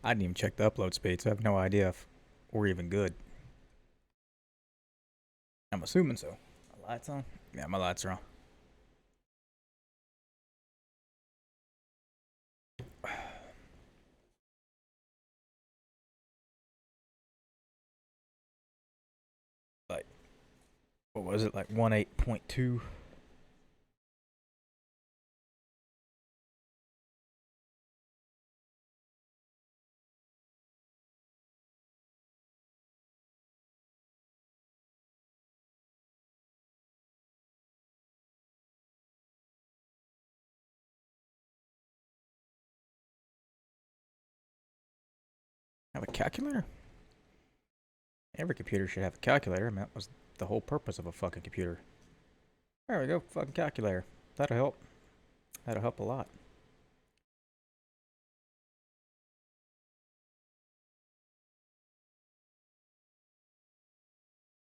I didn't even check the upload speed, so I have no idea if we're even good. I'm assuming so. My lights on? Yeah, my lights are on. Like, what was it? Like 1.8.2? Have a calculator? Every computer should have a calculator. I mean, that was the whole purpose of a fucking computer. There we go, fucking calculator. That'll help. That'll help a lot.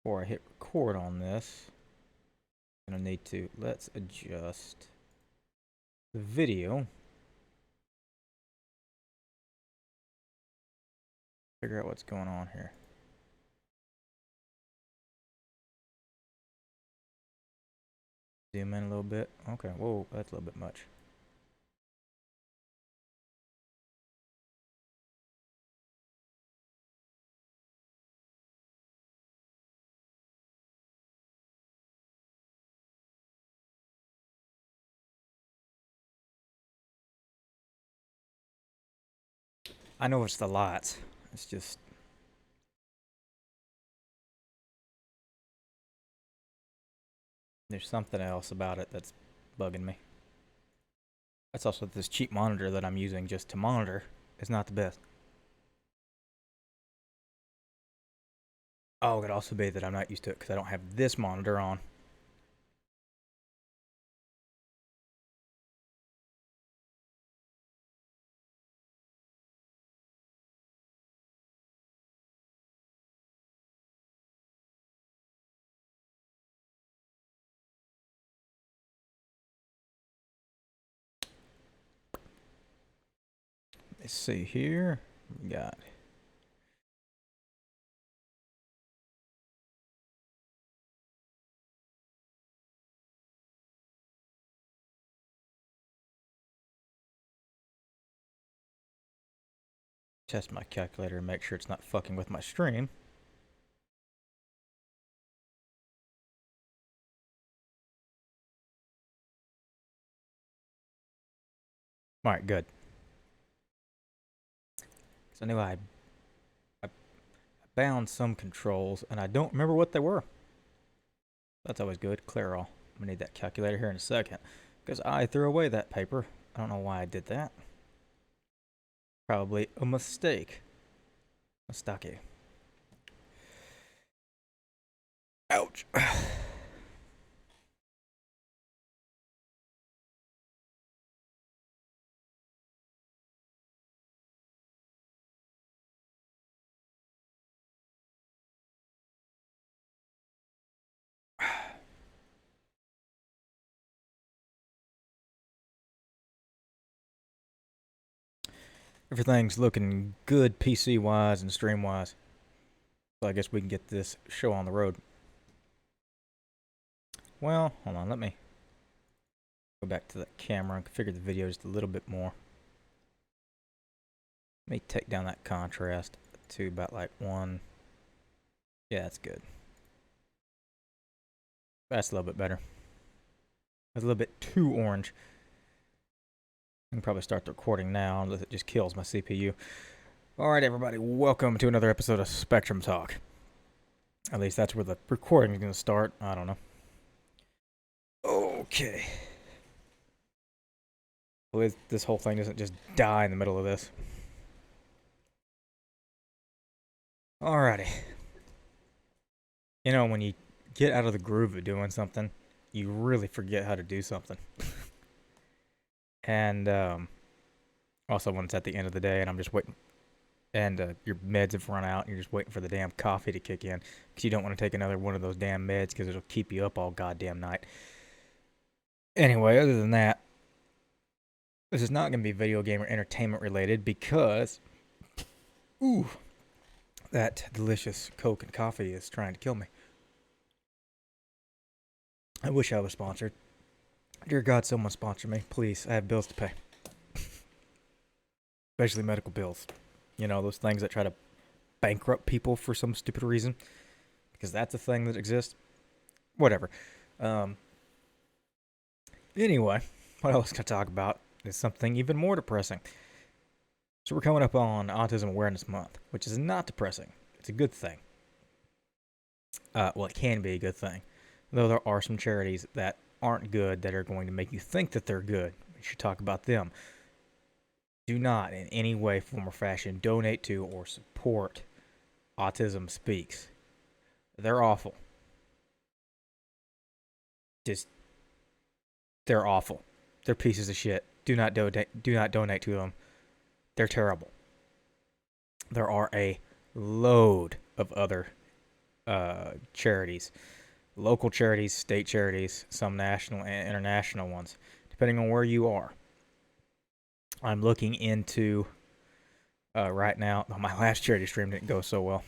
Before I hit record on this, I'm gonna need to, let's adjust the video. Figure out what's going on here. Zoom in a little bit. Okay, whoa, that's a little bit much. I know it's the lights. It's just there's something else about it that's bugging me. That's also this cheap monitor that I'm using just to monitor is not the best. Oh, it could also be that I'm not used to it because I don't have this monitor on. Let's see here. We got test my calculator and make sure it's not fucking with my stream. All right, good. Because I knew I bound some controls and I don't remember what they were. That's always good. Clear all. I'm gonna need that calculator here in a second because I threw away that paper. I don't know why I did that. Probably a mistake. Mistake. Ouch. Everything's looking good PC wise and stream wise. So I guess we can get this show on the road. Well, hold on, let me go back to the camera and configure the video just a little bit more. Let me take down that contrast to about like 1. Yeah, that's good. That's a little bit better. That's a little bit too orange. I can probably start the recording now unless it just kills my CPU. Alright everybody, welcome to another episode of Spectrum Talk. At least that's where the recording is going to start. I don't know. Okay. Hopefully this whole thing doesn't just die in the middle of this. Alrighty. You know, when you get out of the groove of doing something, you really forget how to do something. And also when it's at the end of the day and I'm just waiting and your meds have run out and you're just waiting for the damn coffee to kick in because you don't want to take another one of those damn meds because it'll keep you up all goddamn night. Anyway, other than that, this is not going to be video game or entertainment related because Ooh, that delicious Coke and coffee is trying to kill me. I wish I was sponsored. Dear God, someone sponsor me, please. I have bills to pay, especially medical bills. You know, those things that try to bankrupt people for some stupid reason, because that's a thing that exists. Whatever. Um, anyway, what I was going to talk about is something even more depressing. So we're coming up on Autism Awareness Month, which is not depressing. It's a good thing. Well, it can be a good thing, though there are some charities that aren't good that are going to make you think that they're good. We should talk about them. Do not, in any way, form, or fashion, donate to or support Autism Speaks. They're awful. Just, they're awful. They're pieces of shit. Do not donate to them. They're terrible. There are a load of other charities, local charities, state charities, some national and international ones, depending on where you are. I'm looking into right now. My last charity stream didn't go so well.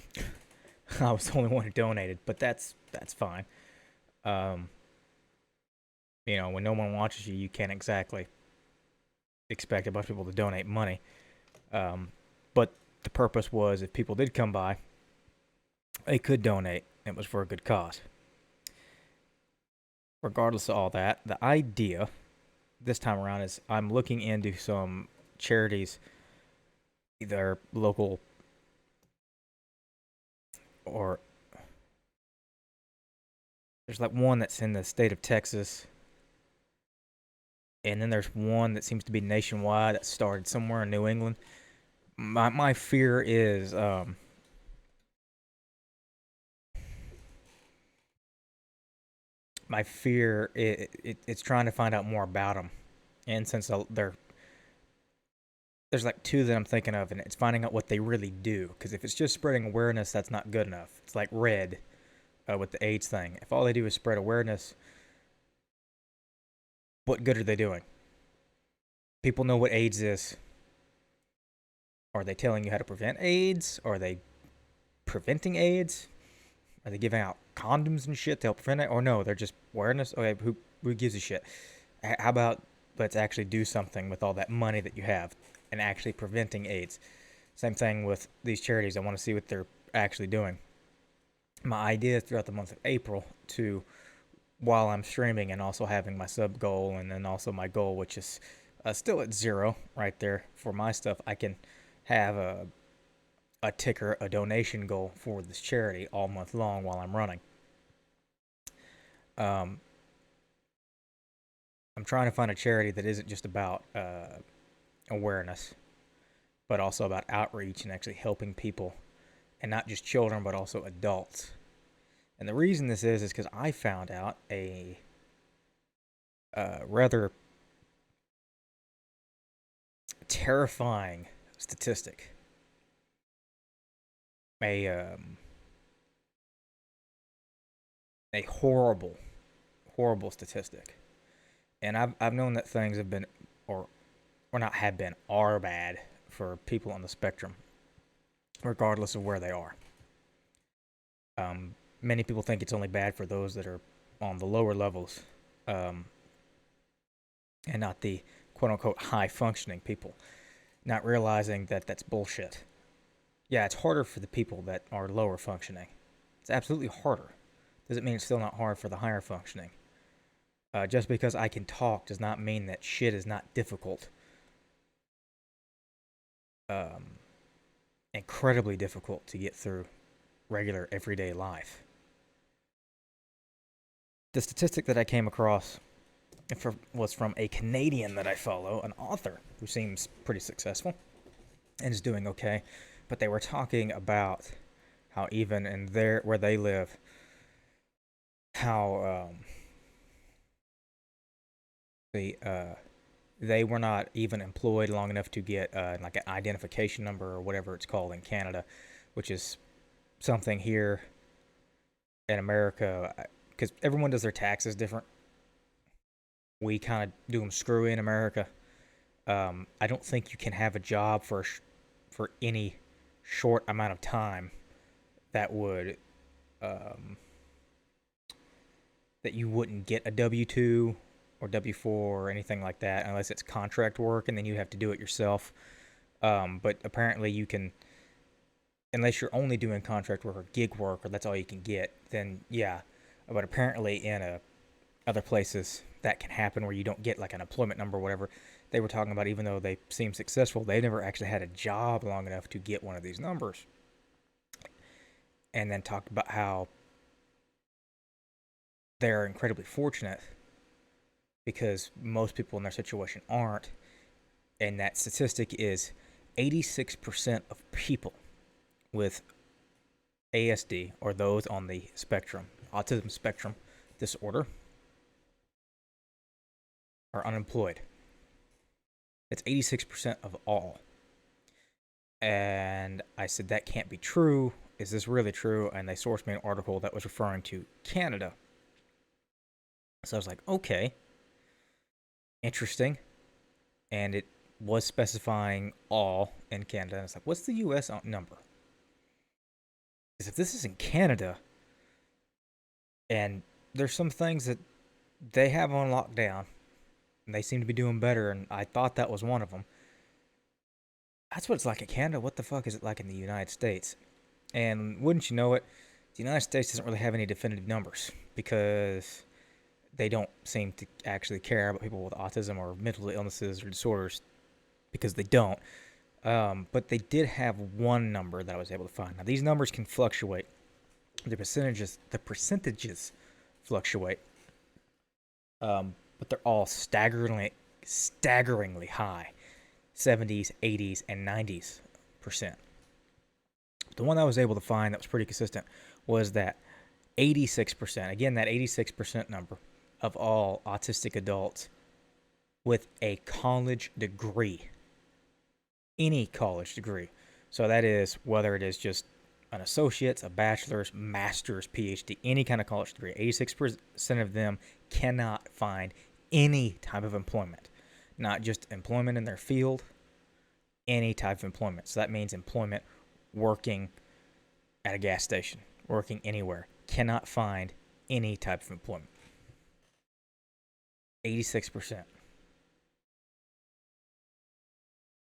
I was the only one who donated, but that's fine. You know, when no one watches you, you can't exactly expect a bunch of people to donate money. But the purpose was if people did come by, they could donate. It was for a good cause. Regardless of all that, the idea this time around is I'm looking into some charities, either local or there's like one that's in the state of Texas, and then there's one that seems to be nationwide that started somewhere in New England. My fear is it's trying to find out more about them, and since there's like two that I'm thinking of, and it's finding out what they really do. Because if it's just spreading awareness, that's not good enough. It's like Red with the AIDS thing. If all they do is spread awareness, what good are they doing? People know what AIDS is. Are they telling you how to prevent AIDS? Are they preventing AIDS? Are they giving out condoms and shit to help prevent it? Or no, they're just awareness? Okay, who gives a shit? How about let's actually do something with all that money that you have and actually preventing AIDS? Same thing with these charities. I want to see what they're actually doing. My idea is throughout the month of April to, while I'm streaming and also having my sub goal and then also my goal, which is still at 0 right there for my stuff, I can have a ticker, a donation goal for this charity all month long while I'm running. I'm trying to find a charity that isn't just about awareness, but also about outreach and actually helping people, and not just children, but also adults. And the reason this is because I found out a rather terrifying statistic. A horrible, horrible statistic. And I've known that things have been, or not have been, are bad for people on the spectrum, regardless of where they are. Many people think it's only bad for those that are on the lower levels, and not the quote-unquote high-functioning people, not realizing that that's bullshit. Yeah, it's harder for the people that are lower functioning. It's absolutely harder. Doesn't mean it's still not hard for the higher functioning. Just because I can talk does not mean that shit is not difficult. Incredibly difficult to get through regular everyday life. The statistic that I came across was from a Canadian that I follow, an author who seems pretty successful and is doing okay. But they were talking about how even in where they live, how they were not even employed long enough to get like an identification number or whatever it's called in Canada, which is something here in America, because everyone does their taxes different. We kind of do them screwy in America. I don't think you can have a job for any short amount of time that would um, that you wouldn't get a W-2 or W-4 or anything like that unless it's contract work, and then you have to do it yourself. But apparently you can, unless you're only doing contract work or gig work, or that's all you can get, then yeah. But apparently in other places that can happen where you don't get like an employment number or whatever. They were talking about, even though they seem successful, they never actually had a job long enough to get one of these numbers. And then talked about how they're incredibly fortunate because most people in their situation aren't. And that statistic is 86% of people with ASD, or those on the spectrum, autism spectrum disorder, are unemployed. It's 86% of all. And I said, that can't be true. Is this really true? And they sourced me an article that was referring to Canada. So I was like, okay, interesting. And it was specifying all in Canada. And it's like, what's the US number? Because if this is in Canada, and there's some things that they have on lockdown, and they seem to be doing better, and I thought that was one of them. That's what it's like in Canada. What the fuck is it like in the United States? And wouldn't you know it, the United States doesn't really have any definitive numbers because they don't seem to actually care about people with autism or mental illnesses or disorders, because they don't. But they did have one number that I was able to find. Now these numbers can fluctuate. The percentages fluctuate. But they're all staggeringly high. 70s, 80s, and 90s%. The one I was able to find that was pretty consistent was that 86%, again, that 86% number of all autistic adults with a college degree, any college degree. So that is whether it is just an associate's, a bachelor's, master's, PhD, any kind of college degree. 86% of them cannot find any type of employment. Not just employment in their field, any type of employment. So that means employment working at a gas station, working anywhere. Cannot find any type of employment. 86%.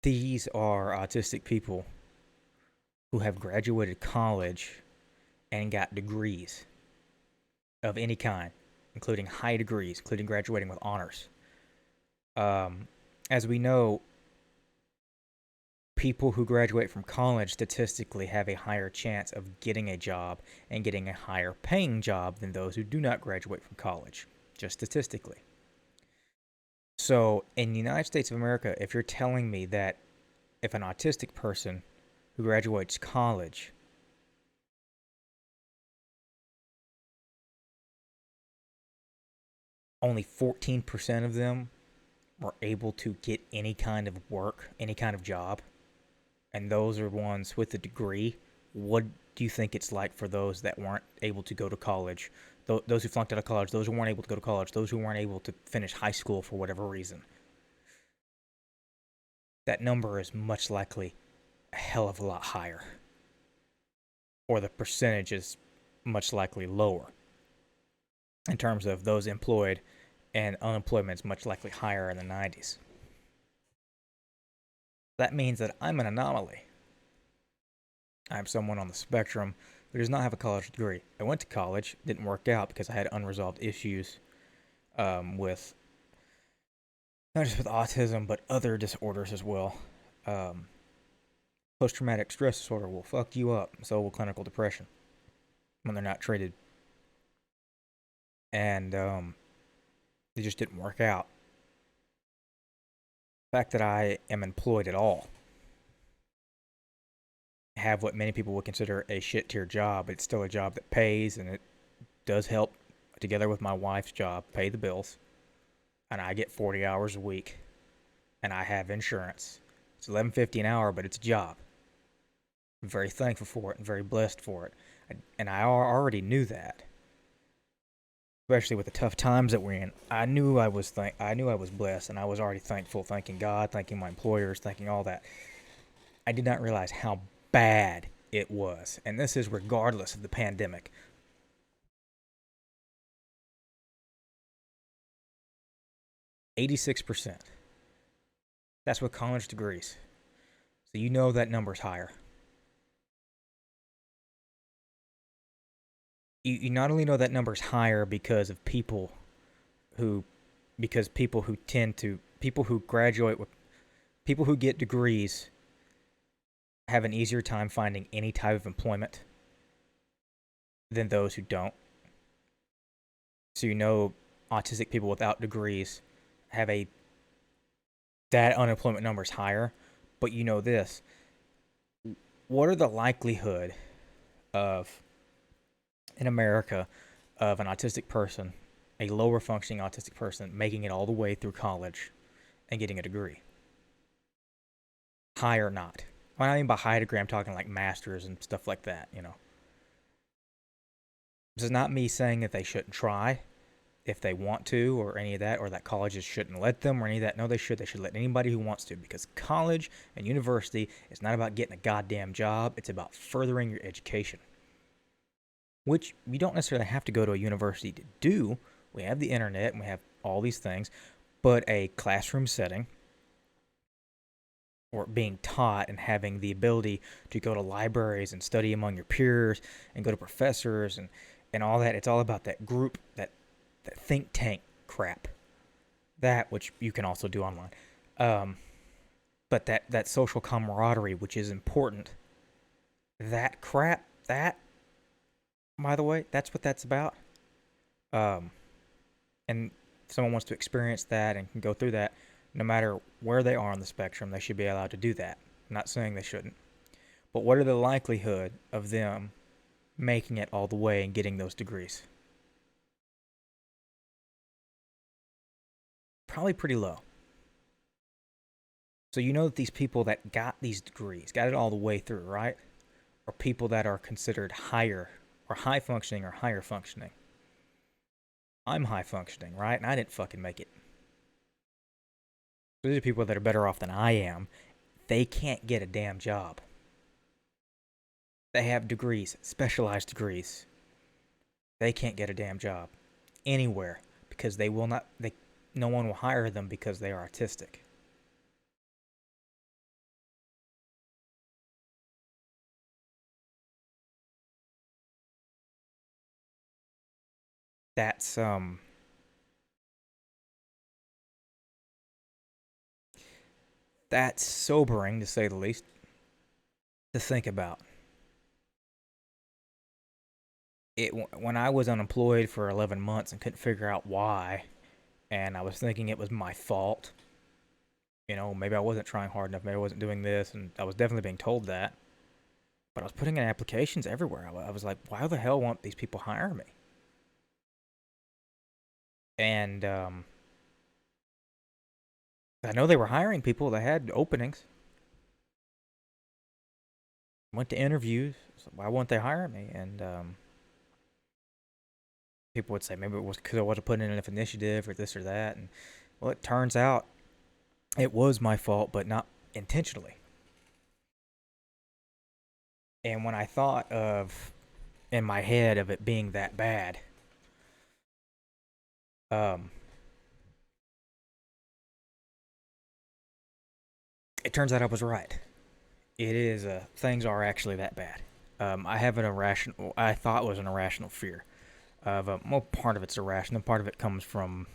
These are autistic people who have graduated college and got degrees of any kind, including high degrees, including graduating with honors. As we know, people who graduate from college statistically have a higher chance of getting a job and getting a higher paying job than those who do not graduate from college, just statistically. So in the United States of America, if you're telling me that if an autistic person who graduates college only 14% of them were able to get any kind of work, any kind of job, and those are ones with a degree, what do you think it's like for those that weren't able to go to college, those who flunked out of college, those who weren't able to go to college, those who weren't able to finish high school for whatever reason? That number is much likely a hell of a lot higher, or the percentage is much likely lower. In terms of those employed, and unemployment is much likely higher in the 90s. That means that I'm an anomaly. I'm someone on the spectrum who does not have a college degree. I went to college, didn't work out because I had unresolved issues with not just with autism, but other disorders as well. Post-traumatic stress disorder will fuck you up. So will clinical depression when they're not treated. And it just didn't work out. The fact that I am employed at all, have what many people would consider a shit tier job, but it's still a job that pays, and it does help, together with my wife's job, pay the bills. And I get 40 hours a week, and I have insurance. It's $11.50 an hour, but it's a job. I'm very thankful for it and very blessed for it. And I already knew that, especially with the tough times that we're in. I knew I was blessed, and I was already thankful, thanking God, thanking my employers, thanking all that. I did not realize how bad it was. And this is regardless of the pandemic. 86%. That's with college degrees. So you know that number's higher. You not only know that number's higher because of people who people who graduate with people who get degrees have an easier time finding any type of employment than those who don't. So you know autistic people without degrees have that unemployment number is higher, but you know this. What are the likelihood of in America of an autistic person, a lower functioning autistic person, making it all the way through college and getting a degree? High or not? When I mean by high degree, I'm talking like masters and stuff like that, you know. This is not me saying that they shouldn't try if they want to or any of that, or that colleges shouldn't let them or any of that. No, they should. They should let anybody who wants to, because college and university is not about getting a goddamn job. It's about furthering your education, which you don't necessarily have to go to a university to do. We have the internet and we have all these things, but a classroom setting or being taught and having the ability to go to libraries and study among your peers and go to professors and all that. It's all about that group, that think tank crap. That, which you can also do online. But that social camaraderie, which is important. That crap, that, by the way, that's what that's about. And if someone wants to experience that and can go through that, no matter where they are on the spectrum, they should be allowed to do that. I'm not saying they shouldn't. But what are the likelihood of them making it all the way and getting those degrees? Probably pretty low. So you know that these people that got these degrees, got it all the way through, right? Are people that are considered higher or high functioning or higher functioning. I'm high functioning, right? And I didn't fucking make it. These are people that are better off than I am. They can't get a damn job. They have degrees, specialized degrees. They can't get a damn job anywhere because they will not. No one will hire them because they are autistic. That's that's sobering to say the least to think about. When I was unemployed for 11 months and couldn't figure out why, and I was thinking it was my fault. You know, maybe I wasn't trying hard enough, maybe I wasn't doing this, and I was definitely being told that. But I was putting in applications everywhere. I was like, why the hell won't these people hire me? And I know they were hiring people. They had openings. Went to interviews. So why won't they hire me? And people would say maybe it was because I wasn't putting in enough initiative or this or that. And well, it turns out it was my fault, but not intentionally. And when I thought of in my head of it being that bad, um, it turns out I was right. It is things are actually that bad. I have an irrational. I thought was an irrational fear. Well, part of it's irrational. Part of it comes from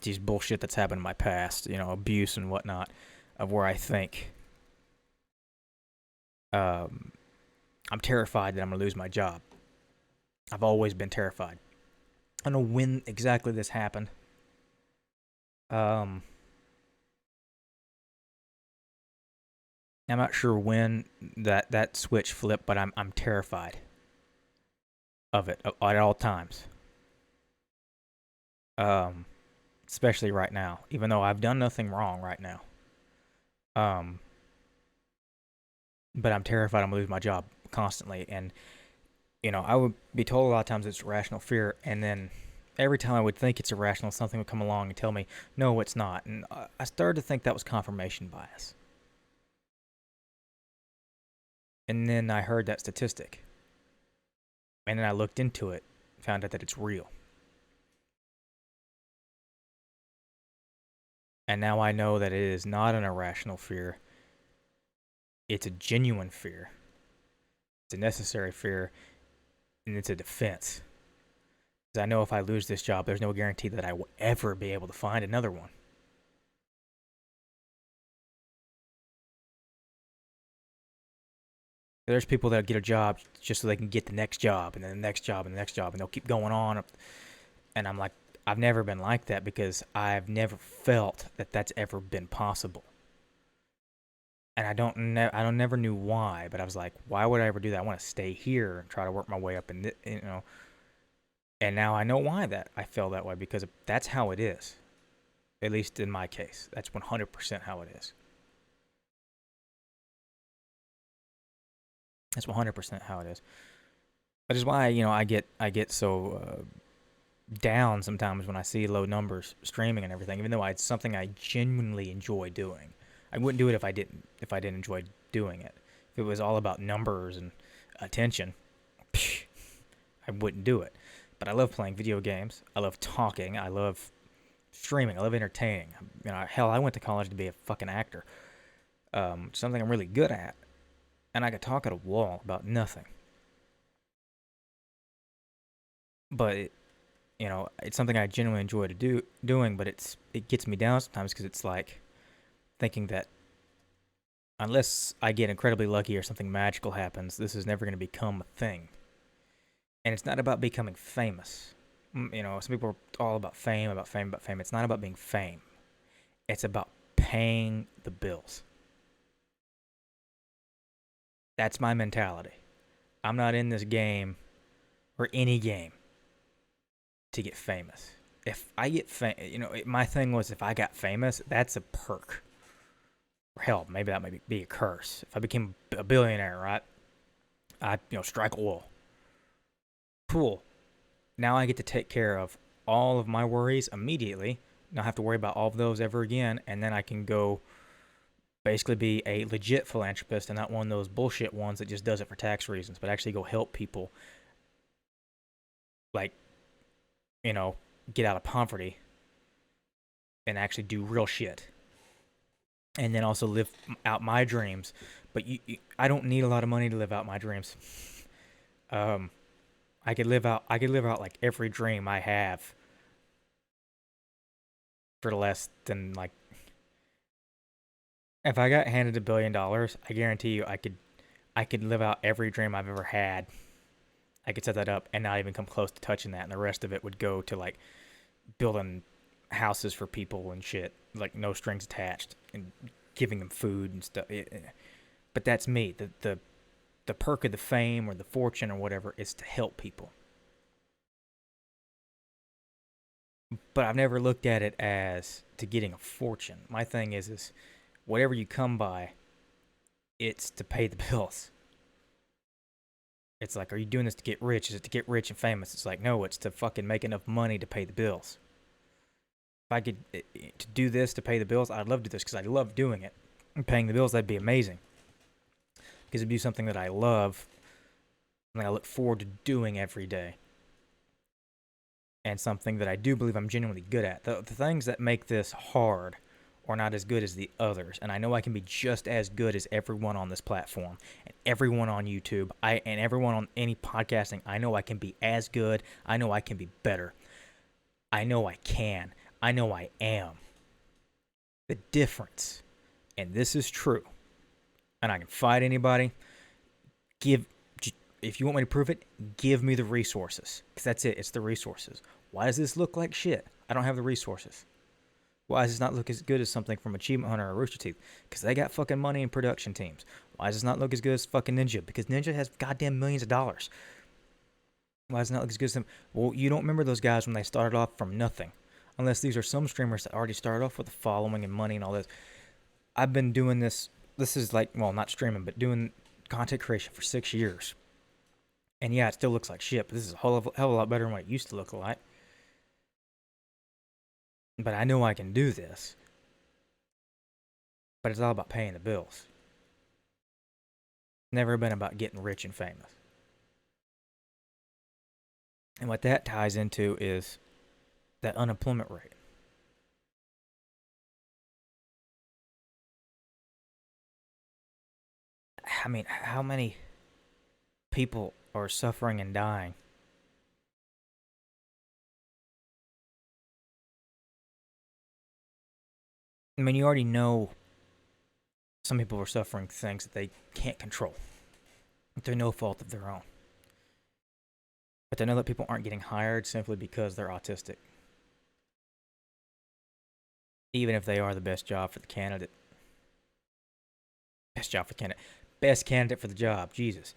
these bullshit that's happened in my past. You know, abuse and whatnot. Of where I think I'm terrified that I'm gonna lose my job. I've always been terrified. I don't know when exactly this happened. Um, I'm not sure when that switch flipped, but I'm terrified of it at all times. Um, especially right now, even though I've done nothing wrong right now. Um, but I'm terrified I'm gonna lose my job constantly, and you know I would be told a lot of times it's rational fear, and then every time I would think it's irrational, something would come along and tell me no, it's not, and I started to think that was confirmation bias. And then I heard that statistic. And then I looked into it, found out that it's real. And now I know that it is not an irrational fear. It's a genuine fear. It's a necessary fear, and it's a defense. Because I know if I lose this job, there's no guarantee that I will ever be able to find another one. There's people that get a job just so they can get the next job, and then the next job, and the next job, and they'll keep going on. And I'm like, I've never been like that because I've never felt that that's ever been possible. And I don't never knew why, but I was like, why would I ever do that? I want to stay here and try to work my way up, and And now I know why that I feel that way, because that's how it is. At least in my case, that's 100% how it is. That's 100% how it is. That is why I get so down sometimes when I see low numbers streaming and everything, even though it's something I genuinely enjoy doing. I wouldn't do it if I didn't enjoy doing it. If it was all about numbers and attention, I wouldn't do it. But I love playing video games. I love talking. I love streaming. I love entertaining. Hell, I went to college to be a fucking actor. Something I'm really good at, and I could talk at a wall about nothing. But it's something I genuinely enjoy doing. But it gets me down sometimes because it's like thinking that unless I get incredibly lucky or something magical happens, this is never going to become a thing. And it's not about becoming famous. Some people are all about fame, about fame, about fame. It's not about being fame. It's about paying the bills. That's my mentality. I'm not in this game or any game to get famous. If I get my thing was if I got famous, that's a perk. Or hell, maybe that might be a curse. If I became a billionaire, right? I strike oil. Cool. Now I get to take care of all of my worries immediately. Not have to worry about all of those ever again, and then I can go basically be a legit philanthropist and not one of those bullshit ones that just does it for tax reasons, but actually go help people, like, get out of poverty and actually do real shit. And then also live out my dreams. But I don't need a lot of money to live out my dreams. I could live out like every dream I have for less than like, if I got handed $1 billion, I guarantee you I could live out every dream I've ever had. I could set that up and not even come close to touching that, and the rest of it would go to like building houses for people and shit, like no strings attached, and giving them food and stuff. But that's me. The perk of the fame or the fortune or whatever is to help people. But I've never looked at it as to getting a fortune. My thing is whatever you come by, it's to pay the bills. It's like, are you doing this to get rich? Is it to get rich and famous? It's like, no, it's to fucking make enough money to pay the bills. If I could to do this to pay the bills, I'd love to do this because I love doing it. And paying the bills, that'd be amazing. Because it'd be something that I love, and I look forward to doing every day. And something that I do believe I'm genuinely good at. The things that make this hard are not as good as the others. And I know I can be just as good as everyone on this platform and everyone on YouTube and everyone on any podcasting. I know I can be as good. I know I can be better. I know I can. I know I am. The difference, and this is true, and I can fight anybody, if you want me to prove it, give me the resources. Because that's it. It's the resources. Why does this look like shit? I don't have the resources. Why does this not look as good as something from Achievement Hunter or Rooster Teeth? Because they got fucking money and production teams. Why does this not look as good as fucking Ninja? Because Ninja has goddamn millions of dollars. Why does it not look as good as them? Well, you don't remember those guys when they started off from nothing. Unless these are some streamers that already started off with a following and money and all this. I've been doing this. This is like, well, not streaming, but doing content creation for 6 years. And yeah, it still looks like shit, but this is a hell of a lot better than what it used to look like. But I know I can do this. But it's all about paying the bills. Never been about getting rich and famous. And what that ties into is that unemployment rate. I mean, how many people are suffering and dying? I mean, you already know some people are suffering things that they can't control through no fault of their own. But to know that people aren't getting hired simply because they're autistic, even if they are the best job for the candidate. Best job for the candidate. Best candidate for the job. Jesus.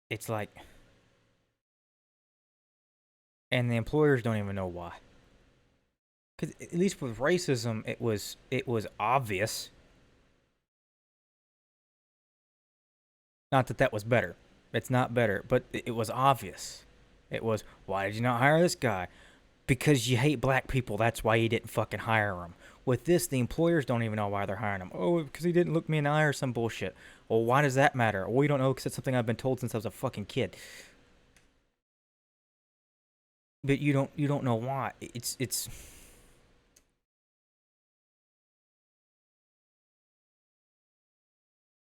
It's like, and the employers don't even know why. Because at least with racism, it was obvious. Not that that was better. It's not better, but it was obvious. It was, why did you not hire this guy? Because you hate black people. That's why you didn't fucking hire him. With this, the employers don't even know why they're hiring him. Oh, because he didn't look me in the eye or some bullshit. Well, why does that matter? Well, you don't know because it's something I've been told since I was a fucking kid. But you don't know why. It's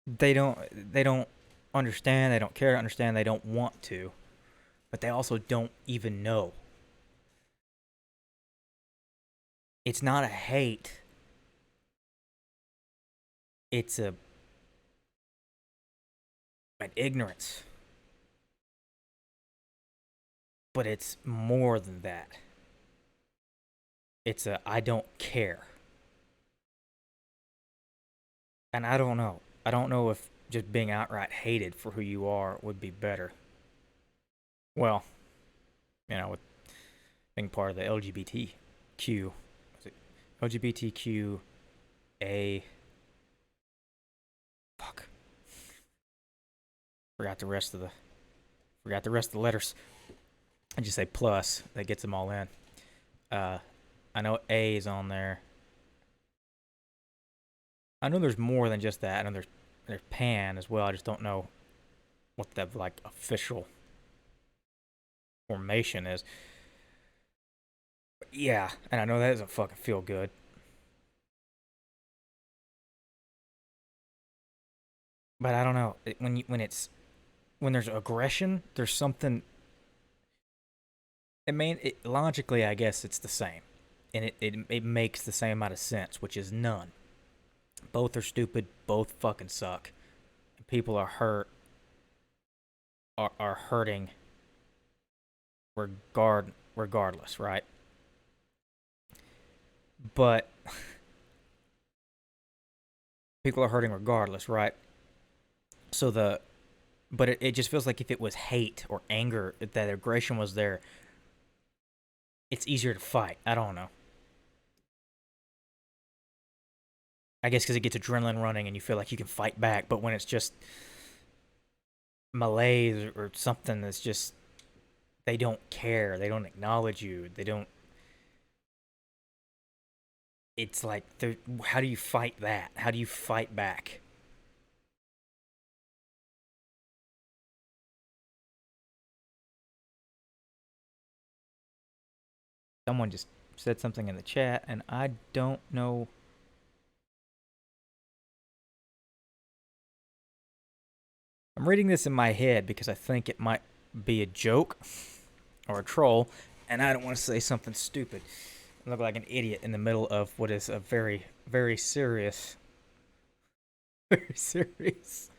they don't understand. They don't care to understand. They don't want to, but they also don't even know. It's not a hate. It's an ignorance. But it's more than that. It's a I don't care. And I don't know. I don't know if just being outright hated for who you are would be better. Well, with being part of the LGBTQ, was it LGBTQA? Fuck, forgot the rest of the letters. I just say plus. That gets them all in. I know A is on there. I know there's more than just that. I know there's pan as well. I just don't know what the like official formation is. But yeah, and I know that doesn't fucking feel good. But I don't know when there's aggression, there's something. I mean, logically, I guess it's the same, and it makes the same amount of sense, which is none. Both are stupid. Both fucking suck. People are hurt. Are hurting. Regardless, right? But people are hurting regardless, right? So but it just feels like if it was hate or anger, if that aggression was there, it's easier to fight. I don't know. I guess because it gets adrenaline running and you feel like you can fight back. But when it's just malaise or something that's just, they don't care. They don't acknowledge you. They don't. It's like, how do you fight that? How do you fight back? Someone just said something in the chat, and I don't know. I'm reading this in my head because I think it might be a joke or a troll, and I don't want to say something stupid. I look like an idiot in the middle of what is a very, very serious, very serious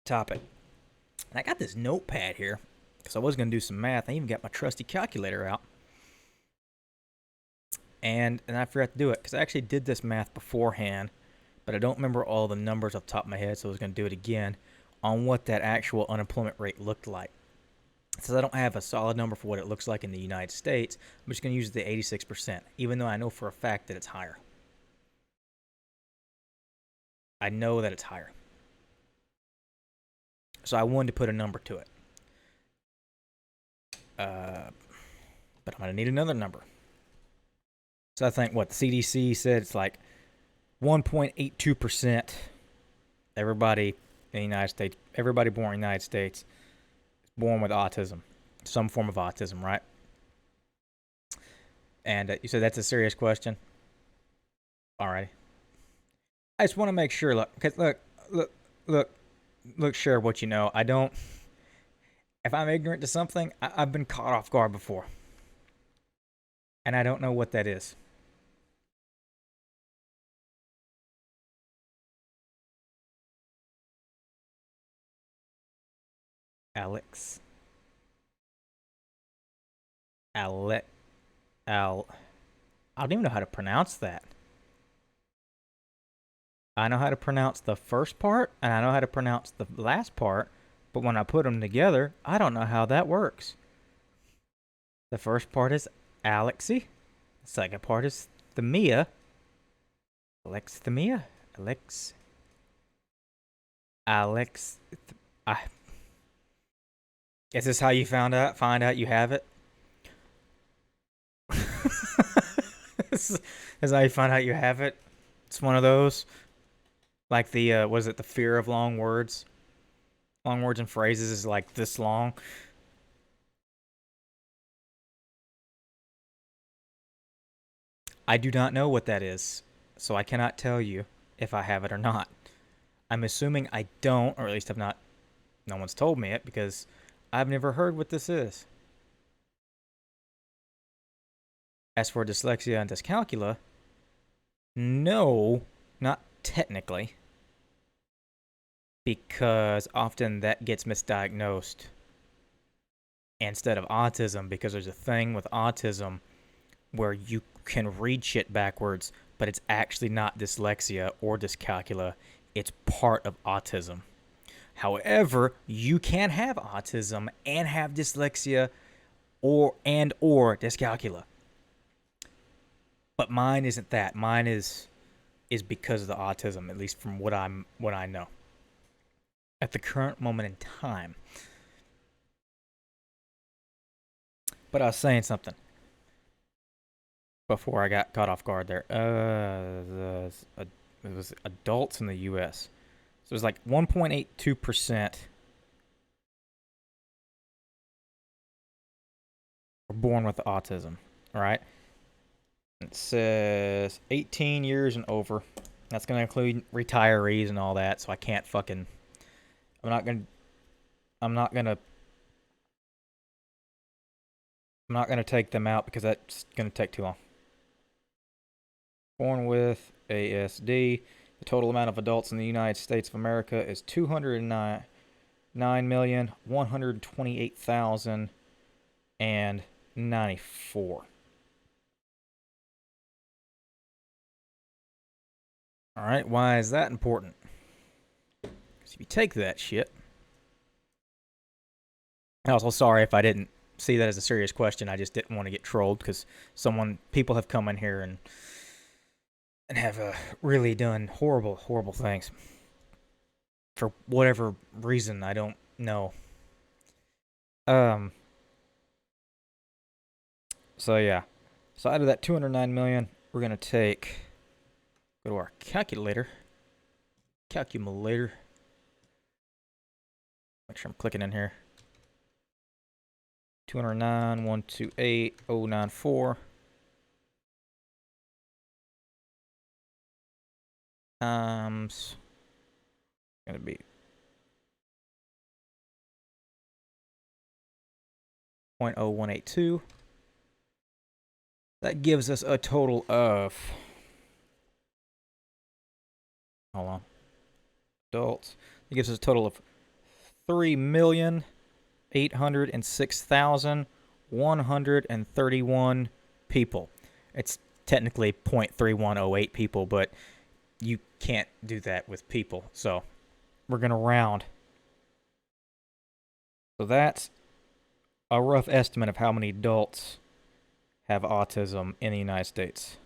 topic. And I got this notepad here because I was going to do some math. I even got my trusty calculator out. And I forgot to do it because I actually did this math beforehand, but I don't remember all the numbers off the top of my head, so I was going to do it again on what that actual unemployment rate looked like. Since I don't have a solid number for what it looks like in the United States, I'm just going to use the 86%, even though I know for a fact that it's higher. I know that it's higher. So I wanted to put a number to it. But I'm going to need another number. So I think what the CDC said, it's like 1.82%. Everybody in the United States, everybody born in the United States, is born with autism, some form of autism, right? And you said that's a serious question. Alrighty. I just want to make sure. Look. Share what you know. I don't. If I'm ignorant to something, I've been caught off guard before, and I don't know what that is. Alex. Alec. Al. I don't even know how to pronounce that. I know how to pronounce the first part, and I know how to pronounce the last part, but when I put them together, I don't know how that works. The first part is Alexi. The second part is Themia. Alexithemia? Alex. Alex. I. Is this how you find out you have it? This is how you find out you have it. It's one of those. Like the, was it the fear of long words? Long words and phrases is like this long. I do not know what that is, so I cannot tell you if I have it or not. I'm assuming I don't, or at least I've not, no one's told me it because I've never heard what this is. As for dyslexia and dyscalculia, no, not technically, because often that gets misdiagnosed instead of autism, because there's a thing with autism where you can read shit backwards, but it's actually not dyslexia or dyscalculia. It's part of autism. However, you can have autism and have dyslexia or dyscalculia. But mine isn't that. Mine is because of the autism, at least from what I know at the current moment in time. But I was saying something before I got caught off guard there. It was adults in the U.S. So it was like 1.82% were born with autism. All right. It says 18 years and over. That's going to include retirees and all that. So I can't fucking. I'm not gonna take them out because that's gonna take too long. Born with ASD. The total amount of adults in the United States of America is 209,128,094. All right, why is that important? Because if you take that shit, I'm also sorry if I didn't see that as a serious question. I just didn't want to get trolled because people have come in here and have really done horrible things for whatever reason. I don't know. So yeah. So out of that 209 million, we're gonna go to our calculator. Make sure I'm clicking in here. 209,128,094 times gonna be 0.0182. That gives us a total of, hold on, adults. It gives us a total of 3,806,131 people. It's technically 0.3108 people, but you can't do that with people. So we're going to round. So that's a rough estimate of how many adults have autism in the United States.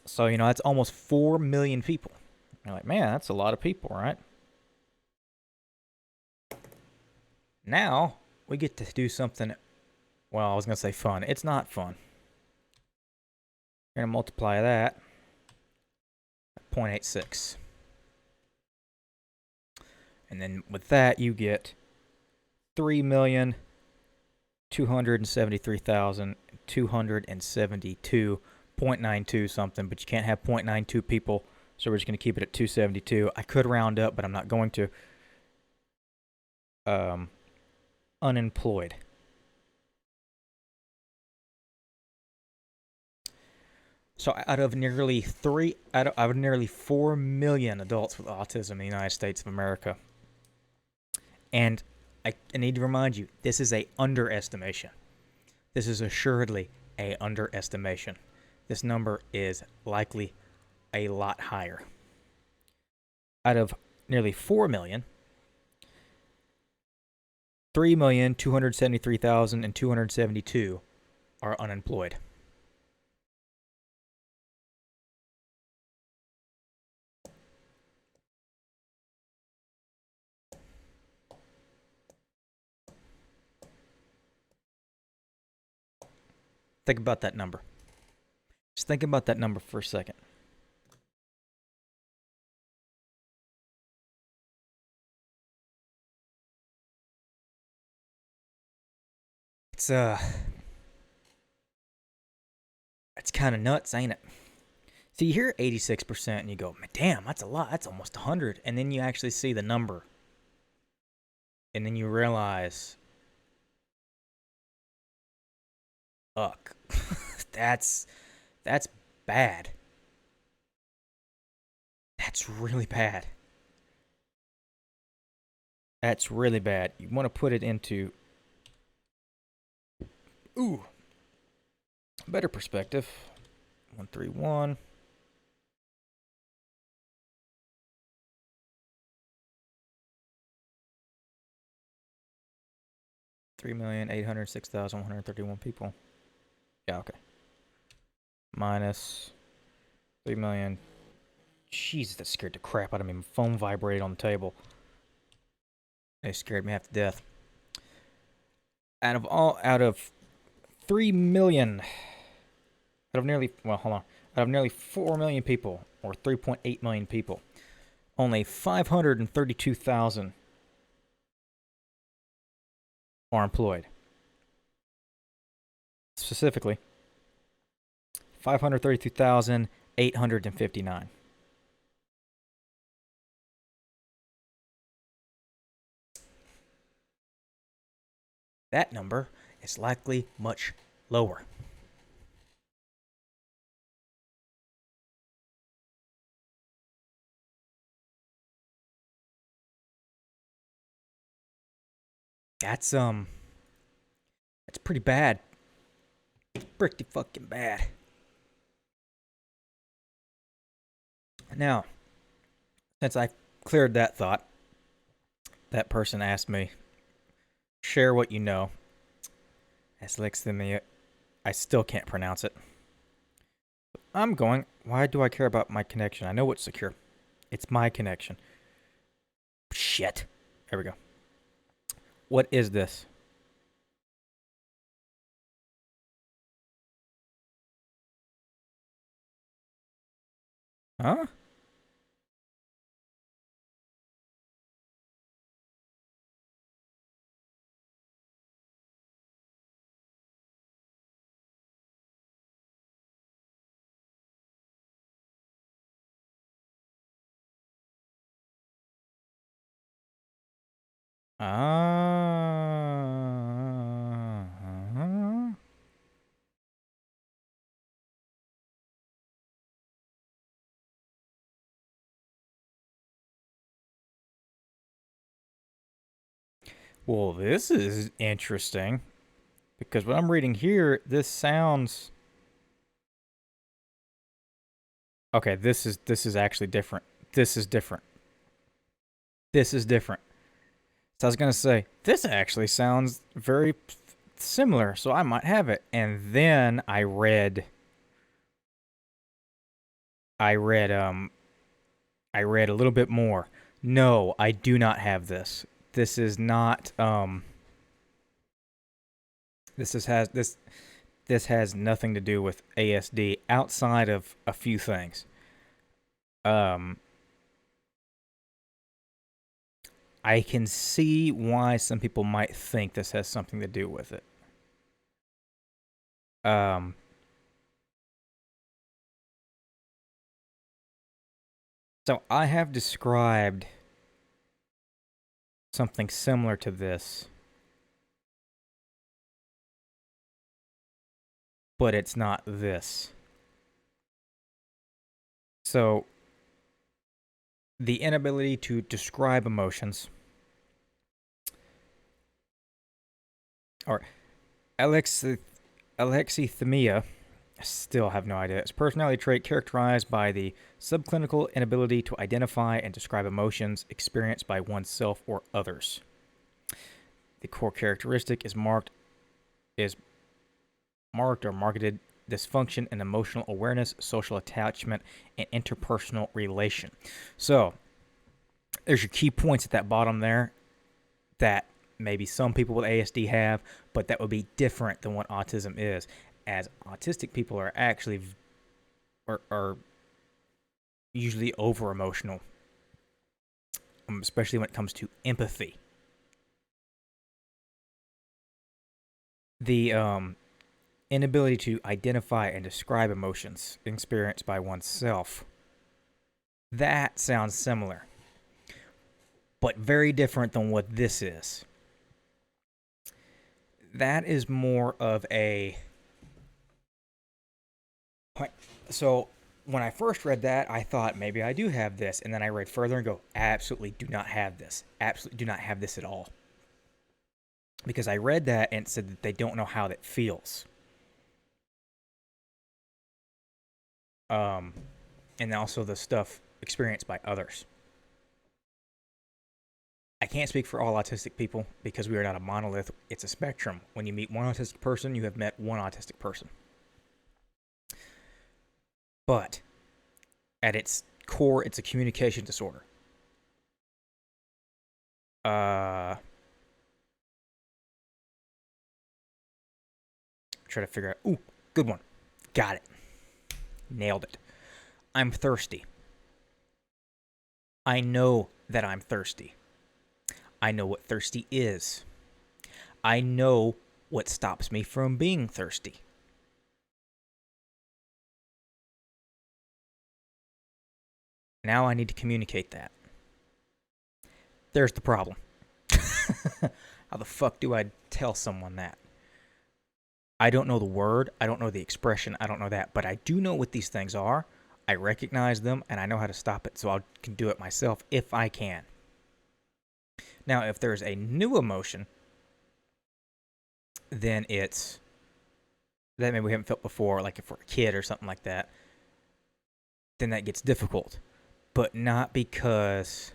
So, that's almost 4 million people. You're like, man, that's a lot of people, right? Now we get to do something. Well, I was gonna say fun. It's not fun. We're gonna multiply that by 0.86. And then with that, you get 3,273,272.92 something, but you can't have 0.92 people, so we're just going to keep it at 272. I could round up, but I'm not going to. Unemployed. So out of nearly 4 million adults with autism in the United States of America, and I need to remind you, this is a underestimation. This is assuredly a underestimation. This number is likely a lot higher. Out of nearly 4 million, 3,273,272 are unemployed. Think about that number. Just think about that number for a second. It's kind of nuts, ain't it? So you hear 86% and you go, damn, that's a lot. That's almost 100. And then you actually see the number. And then you realize, fuck, that's bad. That's really bad. That's really bad. You want to put it into better perspective. 131. $3,806,131 people. Yeah, okay. Minus 3 million. Jeez, that scared the crap out of me. My phone vibrated on the table. It scared me half to death. Out of 3 million, out of nearly 4 million people, or 3.8 million people, only 532,000 are employed. Specifically, 532,859. That number is likely much lower. That's pretty bad. It's pretty fucking bad. Now, since I cleared that thought, that person asked me, share what you know. I still can't pronounce it. I'm going, why do I care about my connection? I know it's secure. It's my connection. Shit. There we go. What is this? Huh? Well, this is interesting. Because what I'm reading here, this sounds... Okay, this is actually different. This is different. This is different. So I was gonna say, this actually sounds very similar, so I might have it. And then I read a little bit more. No, I do not have this. This is not This has nothing to do with ASD outside of a few things. Um, I can see why some people might think this has something to do with it. Um, so I have described something similar to this, but it's not this. So the inability to describe emotions, or alexithymia, I still have no idea. It's a personality trait characterized by the subclinical inability to identify and describe emotions experienced by oneself or others. The core characteristic is marked or marketed dysfunction in emotional awareness, social attachment, and interpersonal relation. So there's your key points at that bottom there that maybe some people with ASD have, but that would be different than what autism is, as autistic people are actually are usually over emotional, especially when it comes to empathy. The inability to identify and describe emotions experienced by oneself. That sounds similar, but very different than what this is. That is more of a. So when I first read that, I thought maybe I do have this, and then I read further and go, absolutely do not have this. Absolutely do not have this at all. Because I read that and it said that they don't know how that feels. And also the stuff experienced by others. I can't speak for all autistic people because we are not a monolith. It's a spectrum. When you meet one autistic person, you have met one autistic person. But at its core, it's a communication disorder. Try to figure out. Ooh, good one. Got it. Nailed it. I'm thirsty. I know that I'm thirsty. I know what thirsty is. I know what stops me from being thirsty. Now I need to communicate that. There's the problem. How the fuck do I tell someone that? I don't know the word, I don't know the expression, I don't know that, but I do know what these things are. I recognize them and I know how to stop it, so I can do it myself if I can. Now, if there's a new emotion, then it's that maybe we haven't felt before, like if we're a kid or something like that, then that gets difficult. But not because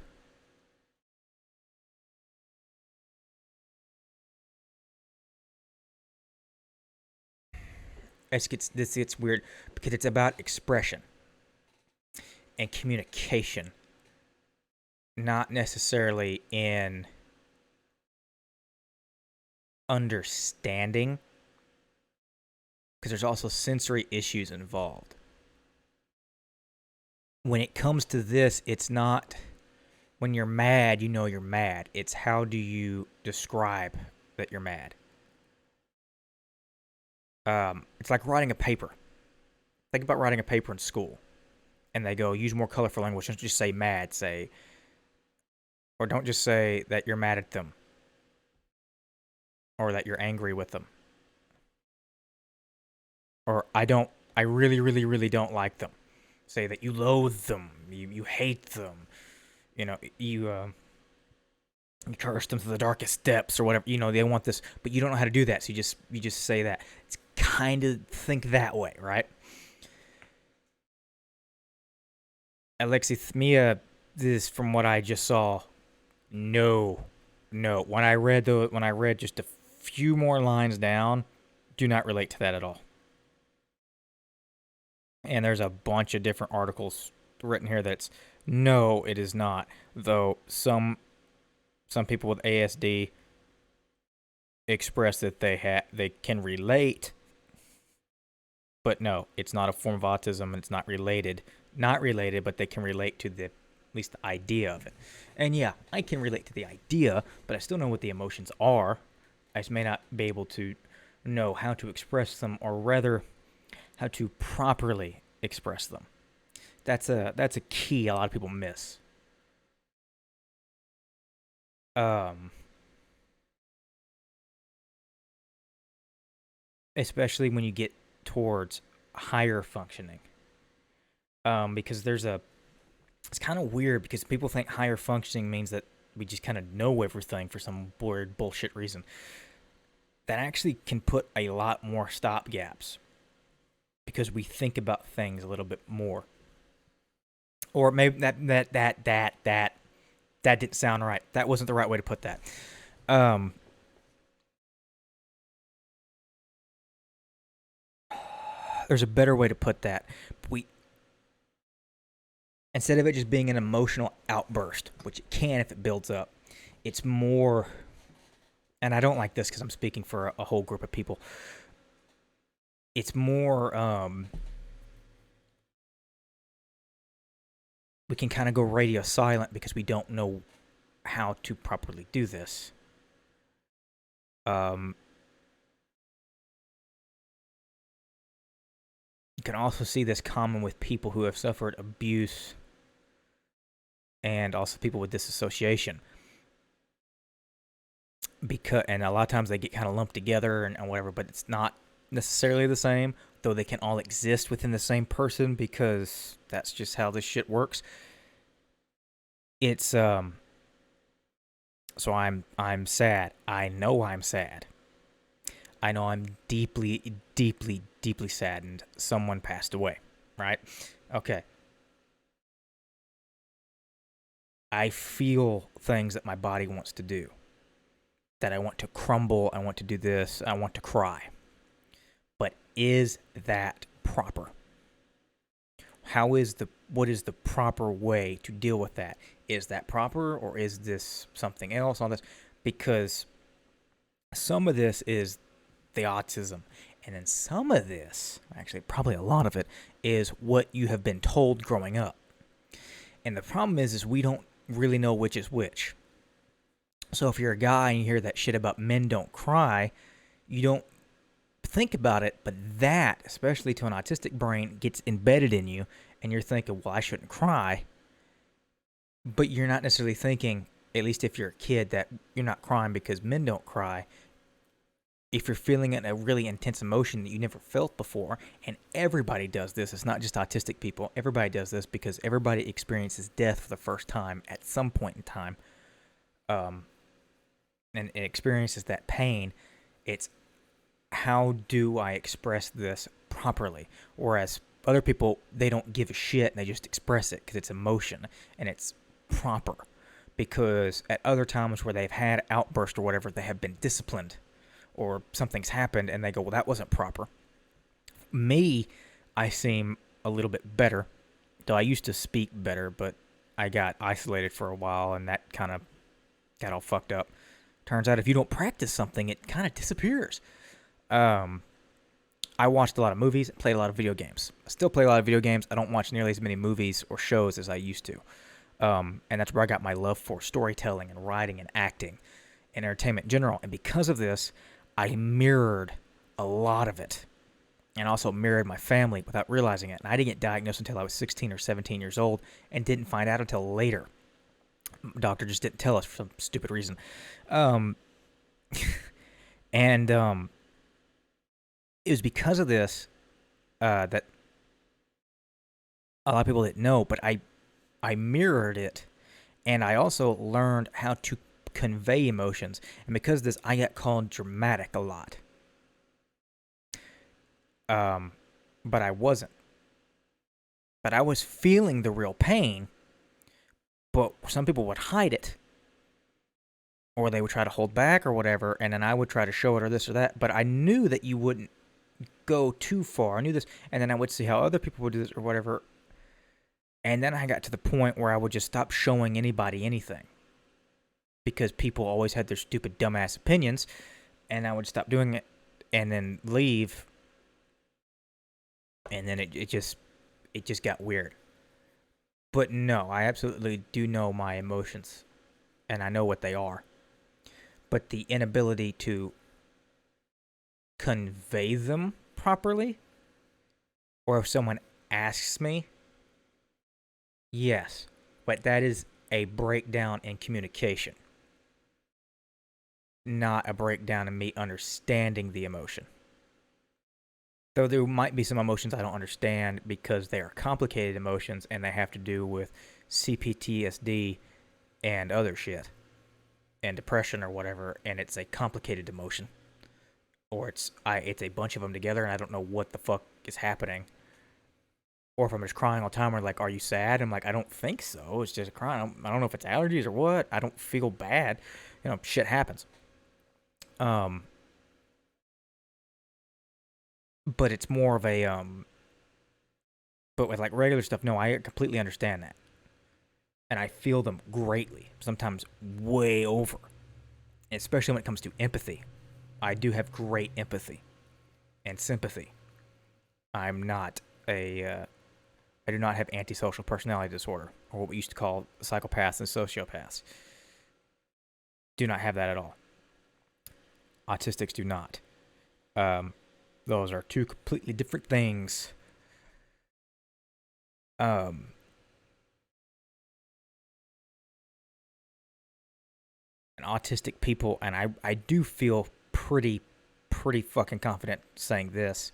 this gets weird because it's about expression and communication, not necessarily in understanding, because there's also sensory issues involved. When it comes to this, it's not when you're mad, you know you're mad. It's how do you describe that you're mad. It's like writing a paper. Think about writing a paper in school, and they go use more colorful language. Don't just say mad. Or don't just say that you're mad at them, or that you're angry with them, or I really, really, really don't like them. Say that you loathe them, you hate them, you curse them to the darkest depths or whatever. They want this, but you don't know how to do that, so you just say that. It's kind of think that way, right? Alexithymia, this from what I just saw, no. When I read just a few more lines down, do not relate to that at all. And there's a bunch of different articles written here that's no, it is not. Though some people with ASD express that they can relate, but no, it's not a form of autism and it's not related. Not related, but they can relate to the at least the idea of it. And yeah, I can relate to the idea, but I still know what the emotions are. I just may not be able to know how to express them, or rather, how to properly express them. That's a key a lot of people miss. Um, Especially when you get towards higher functioning. Because it's kind of weird because people think higher functioning means that we just kind of know everything for some weird bullshit reason. That actually can put a lot more stop gaps because we think about things a little bit more. Or maybe that didn't sound right. That wasn't the right way to put that. Um, there's a better way to put that. We Instead of it just being an emotional outburst, which it can if it builds up, it's more. And I don't like this because I'm speaking for a whole group of people. It's more. We can kind of go radio silent because we don't know how to properly do this. You can also see this common with people who have suffered abuse and also people with disassociation. And a lot of times they get kind of lumped together and whatever, but it's not necessarily the same, though they can all exist within the same person because that's just how this shit works. It's so I'm sad. I know I'm sad. I know I'm deeply, deeply, deeply saddened someone passed away, right? Okay. I feel things that my body wants to do. That I want to crumble, I want to do this, I want to cry. But is that proper? What is the proper way to deal with that? Is that proper, or is this something else on this? Because some of this is the autism, and then some of this, actually probably a lot of it, is what you have been told growing up. And the problem is we don't really know which is which. So if you're a guy and you hear that shit about men don't cry, you don't think about it, but that, especially to an autistic brain, gets embedded in you, and you're thinking, well, I shouldn't cry. But you're not necessarily thinking, at least if you're a kid, that you're not crying because men don't cry. If you're feeling a really intense emotion that you never felt before, and everybody does this, it's not just autistic people, everybody does this because everybody experiences death for the first time at some point in time. And it experiences that pain. It's, how do I express this properly? Whereas other people, they don't give a shit and they just express it because it's emotion and it's proper. Because at other times where they've had outbursts or whatever, they have been disciplined or something's happened and they go, well, that wasn't proper. Me, I seem a little bit better, though I used to speak better, but I got isolated for a while and that kind of got all fucked up. Turns out if you don't practice something, it kind of disappears. I watched a lot of movies, played a lot of video games. I still play a lot of video games. I don't watch nearly as many movies or shows as I used to. And that's where I got my love for storytelling and writing and acting and entertainment in general. And because of this, I mirrored a lot of it and also mirrored my family without realizing it. And I didn't get diagnosed until I was 16 or 17 years old and didn't find out until later. Doctor just didn't tell us for some stupid reason. And it was because of this that a lot of people didn't know, but I mirrored it, and I also learned how to convey emotions. And because of this, I got called dramatic a lot. But I wasn't. But I was feeling the real pain, but some people would hide it. Or they would try to hold back or whatever, and then I would try to show it or this or that. But I knew that you wouldn't go too far. I knew this, and then I would see how other people would do this or whatever. And then I got to the point where I would just stop showing anybody anything. Because people always had their stupid, dumbass opinions. and I would stop doing it and then leave, and then it just got weird. But no, I absolutely do know my emotions, and I know what they are. But the inability to convey them properly, or if someone asks me, yes, but that is a breakdown in communication, not a breakdown in me understanding the emotion. Though there might be some emotions I don't understand because they are complicated emotions and they have to do with CPTSD and other shit and depression or whatever, and it's a complicated emotion, or it's a bunch of them together and I don't know what the fuck is happening. Or if I'm just crying all the time, or like, are you sad? I'm like, I don't think so. It's just a crying. I don't know if it's allergies or what. I don't feel bad. Shit happens. But it's more of a But with like regular stuff, no, I completely understand that, and I feel them greatly. Sometimes way over, especially when it comes to empathy. I do have great empathy and sympathy. I'm not a I do not have antisocial personality disorder, or what we used to call psychopaths and sociopaths. Do not have that at all. Autistics do not. Um, those are two completely different things. Um, and autistic people, and I do feel pretty fucking confident saying this,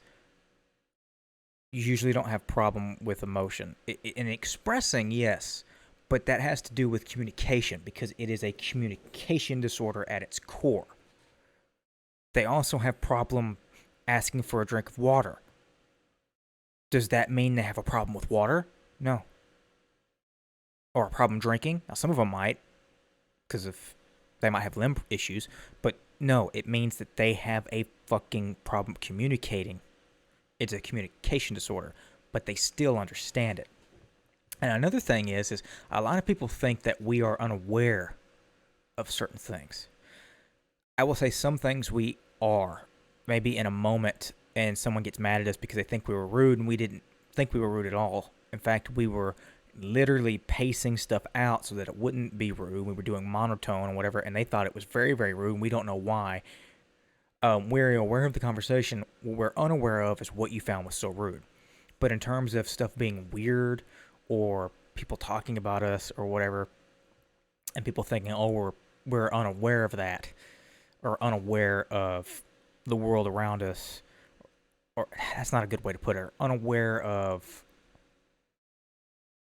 usually don't have problem with emotion. In expressing, yes, but that has to do with communication because it is a communication disorder at its core. They also have problem asking for a drink of water. Does that mean they have a problem with water? No. Or a problem drinking? Now, some of them might, because they might have limb issues, but no, it means that they have a fucking problem communicating. It's a communication disorder, but they still understand it. And another thing is a lot of people think that we are unaware of certain things. I will say some things we are. Maybe in a moment and someone gets mad at us because they think we were rude, and we didn't think we were rude at all. In fact, we were literally pacing stuff out so that it wouldn't be rude. We were doing monotone or whatever, and they thought it was very, very rude, and we don't know why. We're aware of the conversation. What we're unaware of is what you found was so rude. But in terms of stuff being weird or people talking about us or whatever, and people thinking, oh, we're unaware of that, or unaware of the world around us, or that's not a good way to put it, unaware of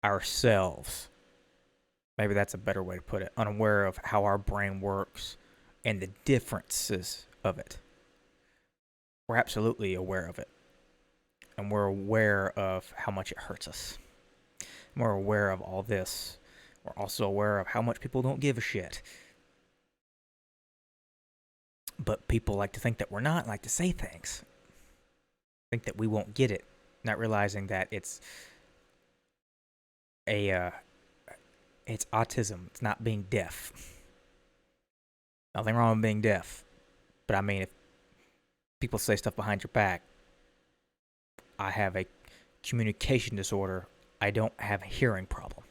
ourselves. Maybe that's a better way to put it. Unaware of how our brain works and the differences of it. We're absolutely aware of it. And we're aware of how much it hurts us. And we're aware of all this. We're also aware of how much people don't give a shit. But people like to think that we're not, like to say things. Think that we won't get it. Not realizing that it's autism. It's not being deaf. Nothing wrong with being deaf. But I mean, if people say stuff behind your back, I have a communication disorder. I don't have a hearing problem.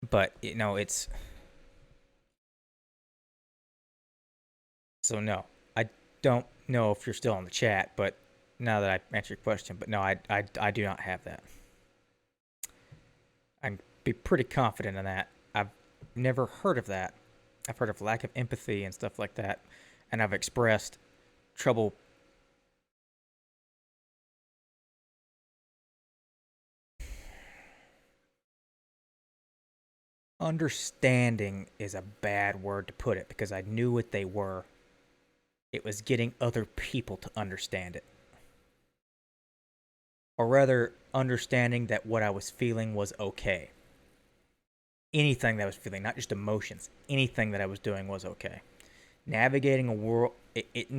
But, it's... So, no. I don't know if you're still in the chat, but now that I answered your question, but no, I do not have that. I'd be pretty confident in that. I've never heard of that. I've heard of lack of empathy and stuff like that, and I've expressed trouble. Understanding is a bad word to put it because I knew what they were. It was getting other people to understand it. Or rather, understanding that what I was feeling was okay. Anything that I was feeling, not just emotions, anything that I was doing was okay. Navigating a world, it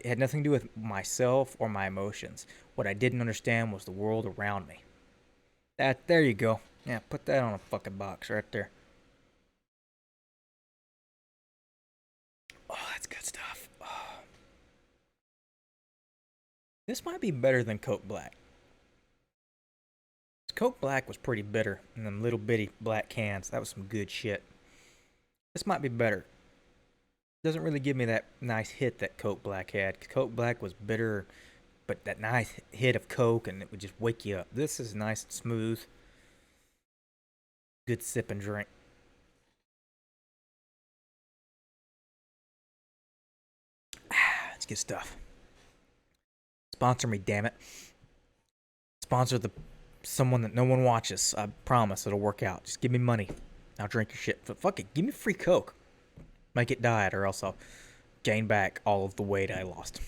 had nothing to do with myself or my emotions. What I didn't understand was the world around me. There you go. Yeah, put that on a fucking box right there. Oh, that's good stuff. Oh. This might be better than Coke Black. Coke Black was pretty bitter in them little bitty black cans. That was some good shit. This might be better. Doesn't really give me that nice hit that Coke Black had. Coke Black was bitter, but that nice hit of Coke, and it would just wake you up. This is nice and smooth. Good sip and drink. That's good stuff. Sponsor me, damn it. Sponsor the someone that no one watches. I promise it'll work out. Just give me money. I'll drink your shit. But fuck it, give me free Coke. Make it diet, or else I'll gain back all of the weight I lost.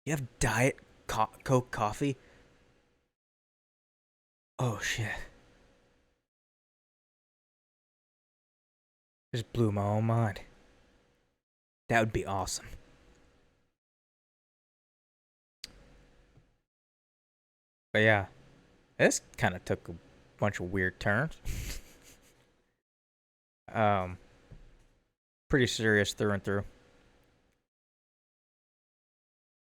You have diet Coke coffee? Oh shit. Just blew my own mind. That would be awesome. But yeah, this kind of took a bunch of weird turns. um, Pretty serious through and through.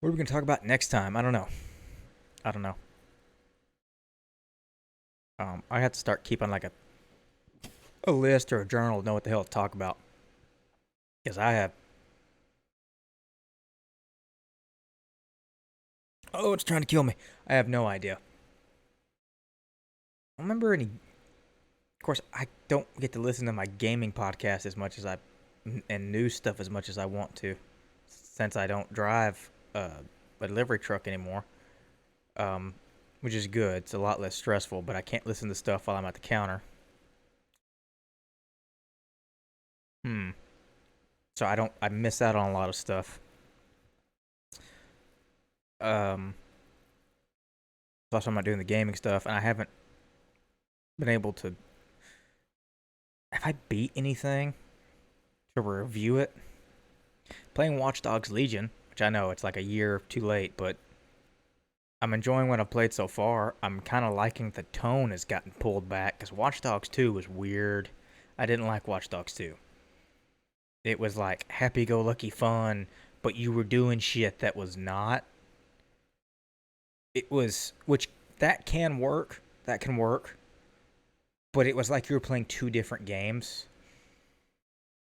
What are we gonna talk about next time? I don't know. I don't know. I have to start keeping like a list or a journal to know what the hell to talk about. Because I have. Oh, it's trying to kill me. I have no idea. I don't remember any. Of course, I don't get to listen to my gaming podcast as much as I and news stuff as much as I want to, since I don't drive a delivery truck anymore. Um, which is good. It's a lot less stressful, but I can't listen to stuff while I'm at the counter. Hmm. So I miss out on a lot of stuff. Um, Plus I'm not doing the gaming stuff, and I haven't been able to. Have I beat anything to review it? Playing Watch Dogs Legion, which I know it's like a year too late, but I'm enjoying what I've played so far. I'm kind of liking the tone has gotten pulled back because Watch Dogs 2 was weird. I didn't like Watch Dogs 2. It was like happy-go-lucky fun, but you were doing shit that was not. It was, which that can work. That can work. But it was like you were playing two different games.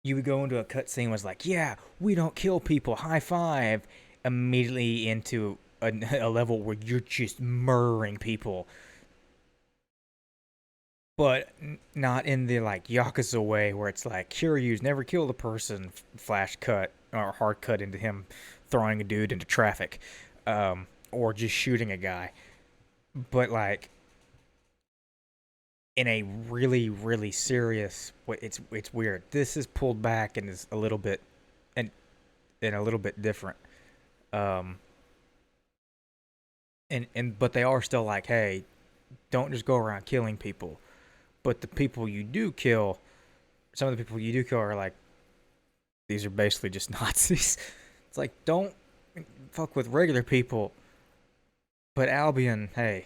You would go into a cutscene, was like, yeah, we don't kill people, high five. Immediately into a level where you're just murdering people. But not in the like Yakuza way where it's like, Kiryu's never killed a person, flash cut, or hard cut into him throwing a dude into traffic. Or just shooting a guy. But like, in a really really serious way. It's weird. This is pulled back and is a little bit and a little bit different. Um, and but they are still like, hey, don't just go around killing people. But the people you do kill, some of the people you do kill are like, these are basically just Nazis. It's like, don't fuck with regular people. But Albion, hey,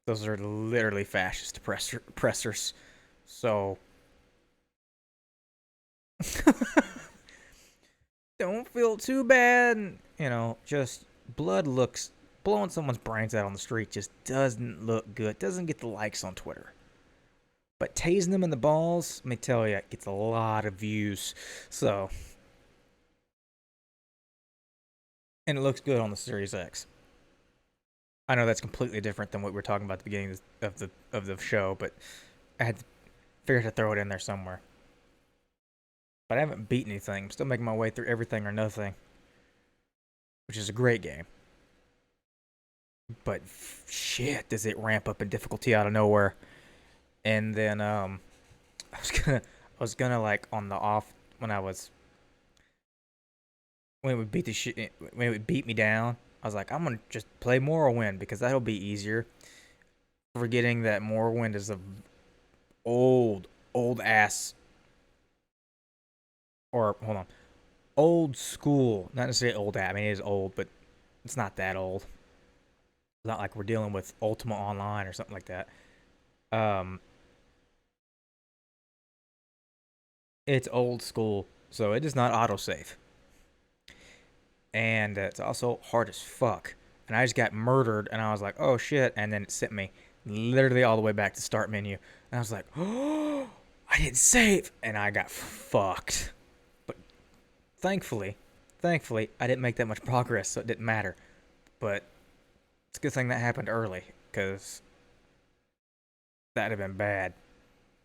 those are literally fascist oppressors. So don't feel too bad. You know, just blood looks blowing someone's brains out on the street just doesn't look good. Doesn't get the likes on Twitter. But tasing them in the balls, let me tell you, it gets a lot of views. So, and it looks good on the Series X. I know that's completely different than what we were talking about at the beginning of the show, but I had to figure to throw it in there somewhere. But I haven't beat anything. I'm still making my way through Everything or Nothing, which is a great game. But shit, does it ramp up in difficulty out of nowhere? And then I was gonna like on the off when I was when it would beat the shit when it would beat me down. I was like, I'm gonna just play Morrowind because that'll be easier. Forgetting that Morrowind is a old ass, or hold on, old school. Not necessarily old. I mean, it is old, but it's not that old. It's not like we're dealing with Ultima Online or something like that. Um, it's old school, so it is not autosave. And it's also hard as fuck. And I just got murdered, and I was like, oh shit. And then it sent me literally all the way back to start menu. And I was like, oh, I didn't save. And I got fucked. But thankfully, I didn't make that much progress, so it didn't matter. But it's a good thing that happened early, because that'd have been bad.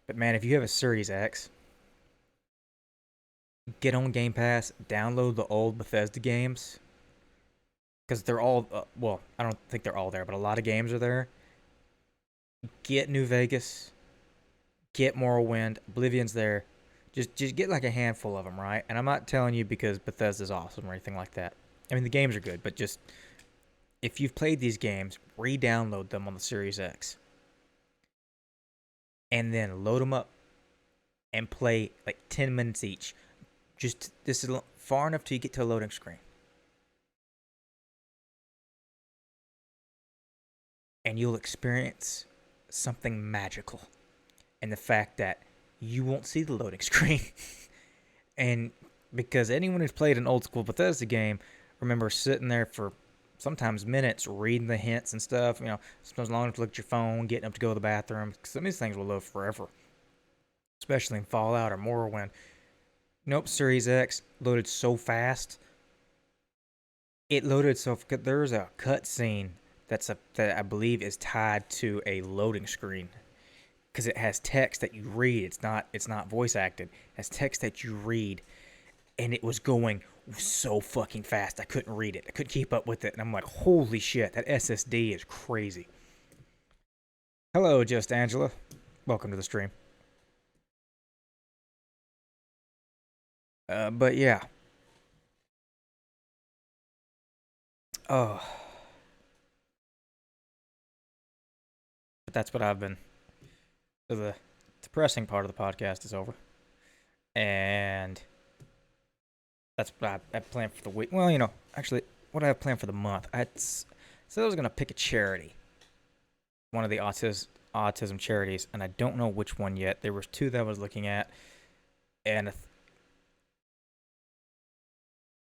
But man, if you have a Series X, get on Game Pass, download the old Bethesda games, because they're all, well, I don't think they're all there, but a lot of games are there. Get New Vegas, get Morrowind, Oblivion's there. Just get like a handful of them, right? And I'm not telling you because Bethesda's awesome or anything like that. I mean, the games are good, but just if you've played these games, re-download them on the Series X, and then load them up and play like 10 minutes each. Just this is far enough till you get to a loading screen, and you'll experience something magical. And the fact that you won't see the loading screen. And because anyone who's played an old school Bethesda game remember sitting there for sometimes minutes reading the hints and stuff, sometimes long enough to look at your phone, getting up to go to the bathroom. Some of these things will live forever, especially in Fallout or Morrowind. Nope, Series X loaded so fast. It loaded so there's a cutscene that I believe is tied to a loading screen, because it has text that you read. It's not voice acted. It has text that you read, and it was going so fucking fast. I couldn't read it. I couldn't keep up with it, and I'm like, holy shit, that SSD is crazy. Hello, Just Angela. Welcome to the stream. But yeah. Oh, but that's what I've been. So the depressing part of the podcast is over, and that's what I planned for the week. Well, actually, what I have planned for the month. I said I was gonna pick a charity, one of the autism charities, and I don't know which one yet. There was two that I was looking at, and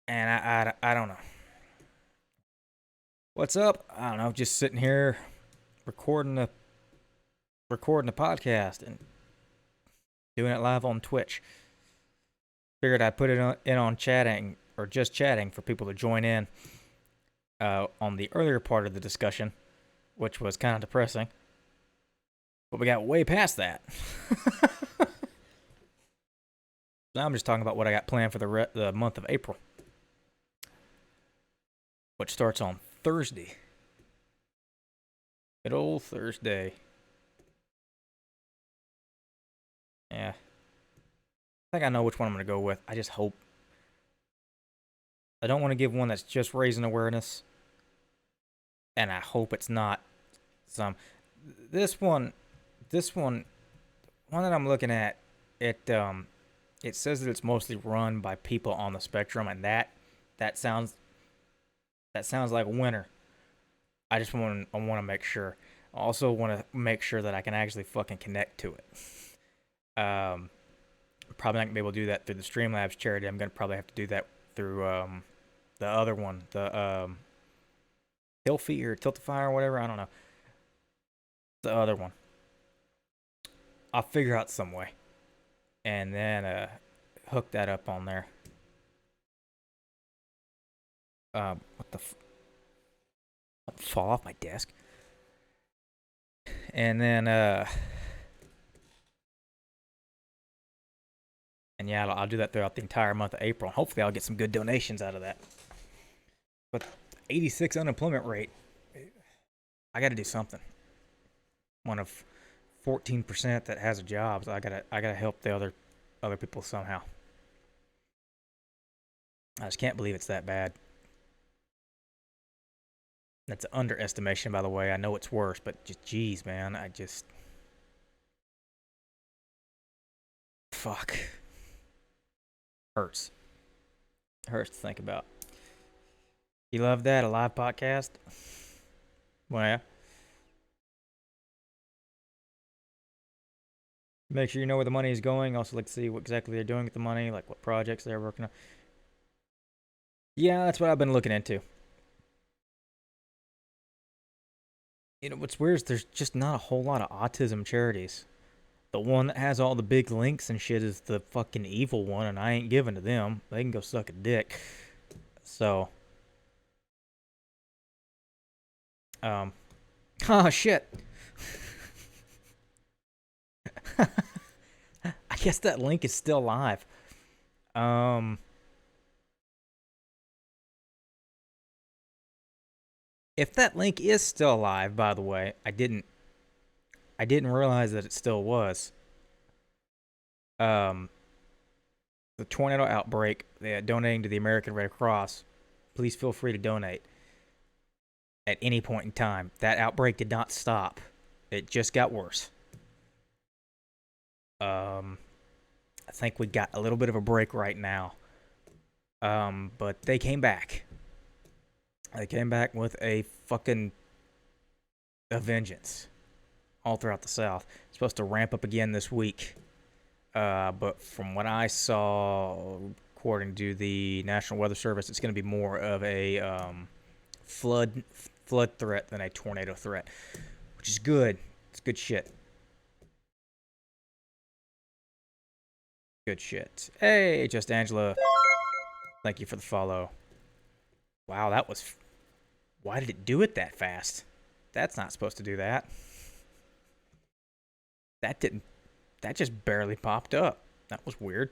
I don't know. What's up? I don't know. Just sitting here recording the podcast and doing it live on Twitch. Figured I'd put it in on chatting, or just chatting, for people to join in on the earlier part of the discussion, which was kind of depressing. But we got way past that. Now I'm just talking about what I got planned for the month of April, which starts on Thursday. Good old Thursday. Yeah. I think I know which one I'm going to go with. I just hope. I don't want to give one that's just raising awareness, and I hope it's not some. This one that I'm looking at, it says that it's mostly run by people on the spectrum, and that sounds like a winner. I want to make sure. I also want to make sure that I can actually fucking connect to it. Probably not gonna be able to do that through the Streamlabs charity. I'm gonna probably have to do that through the other one, the Hilfy or Tiltify or whatever. I don't know. The other one. I'll figure out some way, and then hook that up on there. What the? Fall off my desk. And then and yeah, I'll do that throughout the entire month of April. Hopefully, I'll get some good donations out of that. But 86 unemployment rate, I got to do something. One of 14% that has a job, so I gotta help the other people somehow. I just can't believe it's that bad. That's an underestimation, by the way. I know it's worse, but just geez, man, I just fuck. Hurts to think about. You love that, a live podcast? Well, yeah. Make sure you know where the money is going. Also, like to see what exactly they're doing with the money, like what projects they're working on. Yeah, that's what I've been looking into. You know, what's weird is there's just not a whole lot of autism charities. The one that has all the big links and shit is the fucking evil one, and I ain't giving to them. They can go suck a dick. So, um, oh shit. I guess that link is still live. Um, if that link is still alive, by the way, I didn't realize that it still was. Um, the tornado outbreak, donating to the American Red Cross. Please feel free to donate at any point in time. That outbreak did not stop. It just got worse. I think we got a little bit of a break right now. But they came back. They came back with a fucking vengeance all throughout the South. It's supposed to ramp up again this week. But from what I saw, according to the National Weather Service, it's going to be more of a flood threat than a tornado threat, which is good. It's good shit. Good shit. Hey, just Angela. Thank you for the follow. Wow, that was. Why did it do it that fast? That's not supposed to do that. That didn't. That just barely popped up. That was weird.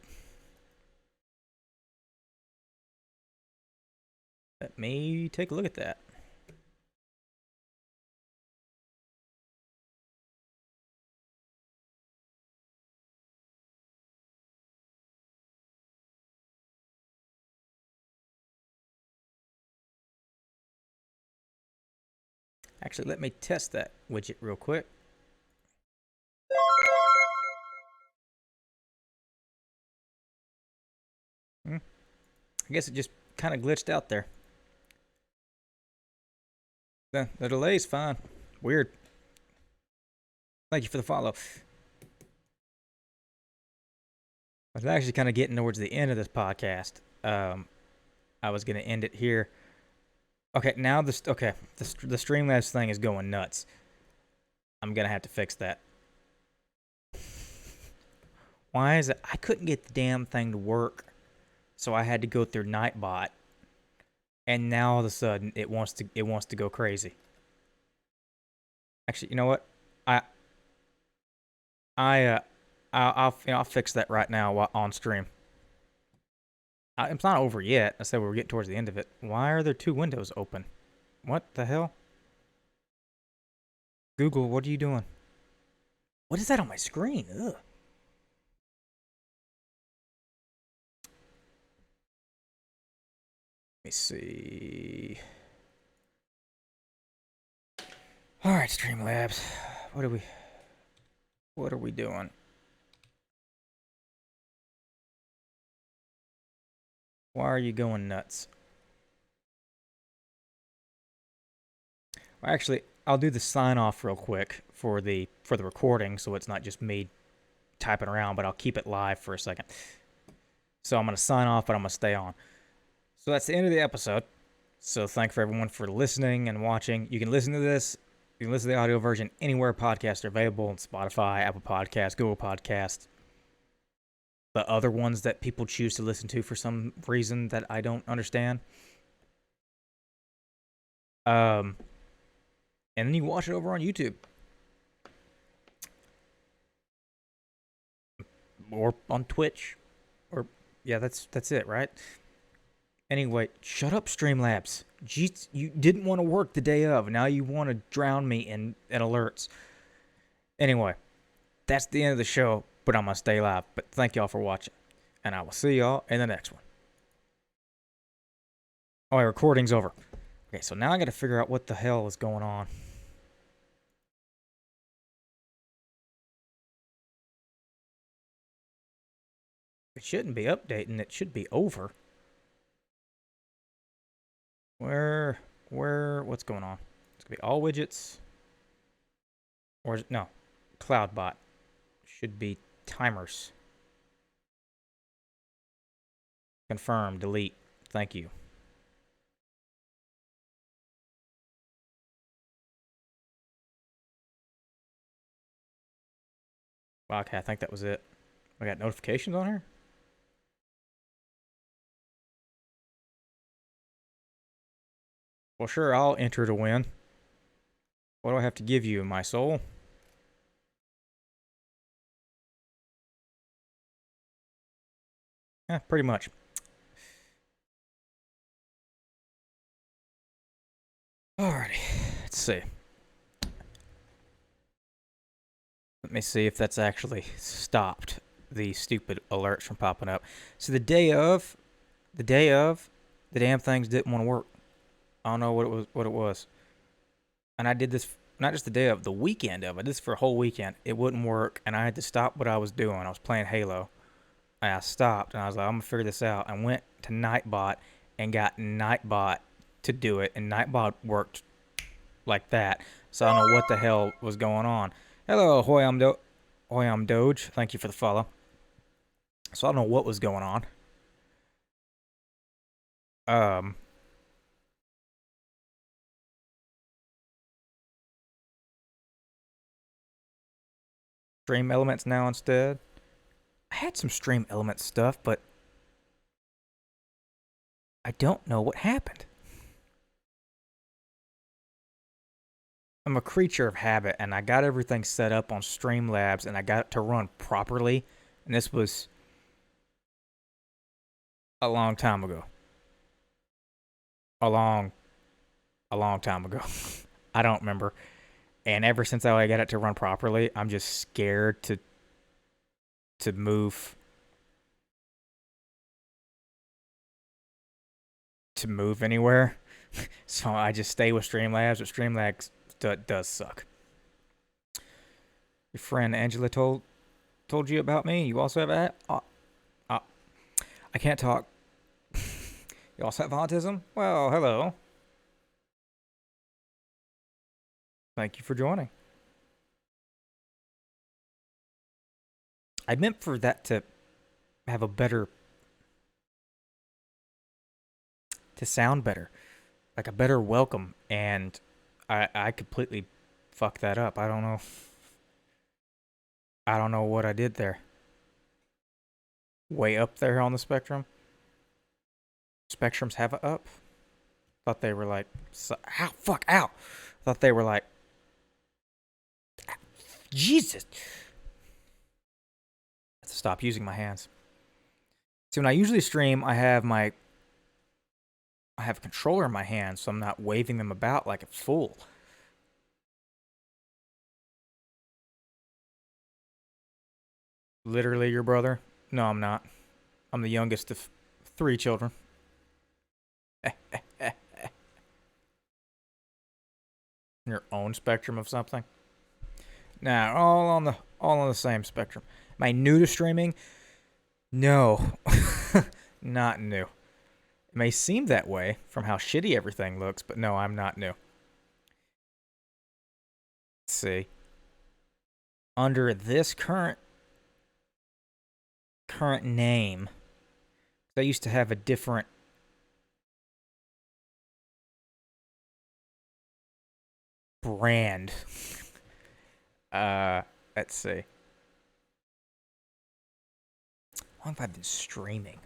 Let me take a look at that. Actually, let me test that widget real quick. I guess it just kind of glitched out there. The delay's fine. Weird. Thank you for the follow. I was actually kind of getting towards the end of this podcast. I was gonna end it here. Okay, now the Streamlabs thing is going nuts. I'm gonna have to fix that. Why is it? I couldn't get the damn thing to work, so I had to go through Nightbot, and now all of a sudden it wants to go crazy. Actually, you know what? I I I'll fix that right now on stream. It's not over yet. I said we're getting towards the end of it. Why are there two windows open? What the hell? Google, what are you doing? What is that on my screen? Ugh. Let me see. All right, Streamlabs. What are we doing? Why are you going nuts? Well, actually, I'll do the sign off real quick for the recording, so it's not just me typing around, but I'll keep it live for a second. So I'm gonna sign off, but I'm gonna stay on. So that's the end of the episode. So thank for everyone for listening and watching. You can listen to this. You can listen to the audio version anywhere podcasts are available on Spotify, Apple Podcasts, Google Podcasts. The other ones that people choose to listen to for some reason that I don't understand. And then you watch it over on YouTube. Or on Twitch. Or yeah, that's it, right? Anyway, shut up, Streamlabs. Jeez, you didn't want to work the day of. Now you want to drown me in alerts. Anyway, that's the end of the show, but I'm going to stay live. But thank y'all for watching, and I will see y'all in the next one. Oh, my recording's over. Okay, so now I got to figure out what the hell is going on. It shouldn't be updating. It should be over. What's going on? Be all widgets. Or no, CloudBot should be timers. Confirm, delete. Thank you. Wow, okay, I think that was it. I got notifications on here? Well, sure, I'll enter to win. What do I have to give you, my soul? Yeah, pretty much. Alrighty, let's see. Let me see if that's actually stopped the stupid alerts from popping up. So the damn things didn't want to work. I don't know what it was. And I did this not just the day of, the weekend of it. This for a whole weekend. It wouldn't work, and I had to stop what I was doing. I was playing Halo. And I stopped, and I was like, I'm gonna figure this out. I went to Nightbot and got Nightbot to do it, and Nightbot worked like that. So I don't know what the hell was going on. Hello, Hoyam Doge. Thank you for the follow. So I don't know what was going on. Stream Elements now instead. I had some Stream Elements stuff, but I don't know what happened. I'm a creature of habit, and I got everything set up on Streamlabs, and I got it to run properly. And this was a long time ago. A long time ago. I don't remember. And ever since I got it to run properly, I'm just scared to move anywhere. So I just stay with Streamlabs, but Streamlabs does suck. Your friend Angela told you about me. You also have that? I can't talk. You also have autism? Well, hello. Thank you for joining. I meant for that to have a better, to sound better, like a better welcome, and I completely fucked that up. I don't know what I did there. Way up there on the spectrum. Spectrums have it up. Thought they were like, ow, fuck, ow. Thought they were like, Jesus. I have to stop using my hands. See, when I usually stream, I have a controller in my hand, so I'm not waving them about like a fool. Literally your brother? No, I'm not. I'm the youngest of 3 children. Your own spectrum of something? Nah, all on the same spectrum. Am I new to streaming? No. Not new. It may seem that way from how shitty everything looks, but no, I'm not new. Let's see. Under this current name, I used to have a different brand. Let's see. How long have I been streaming?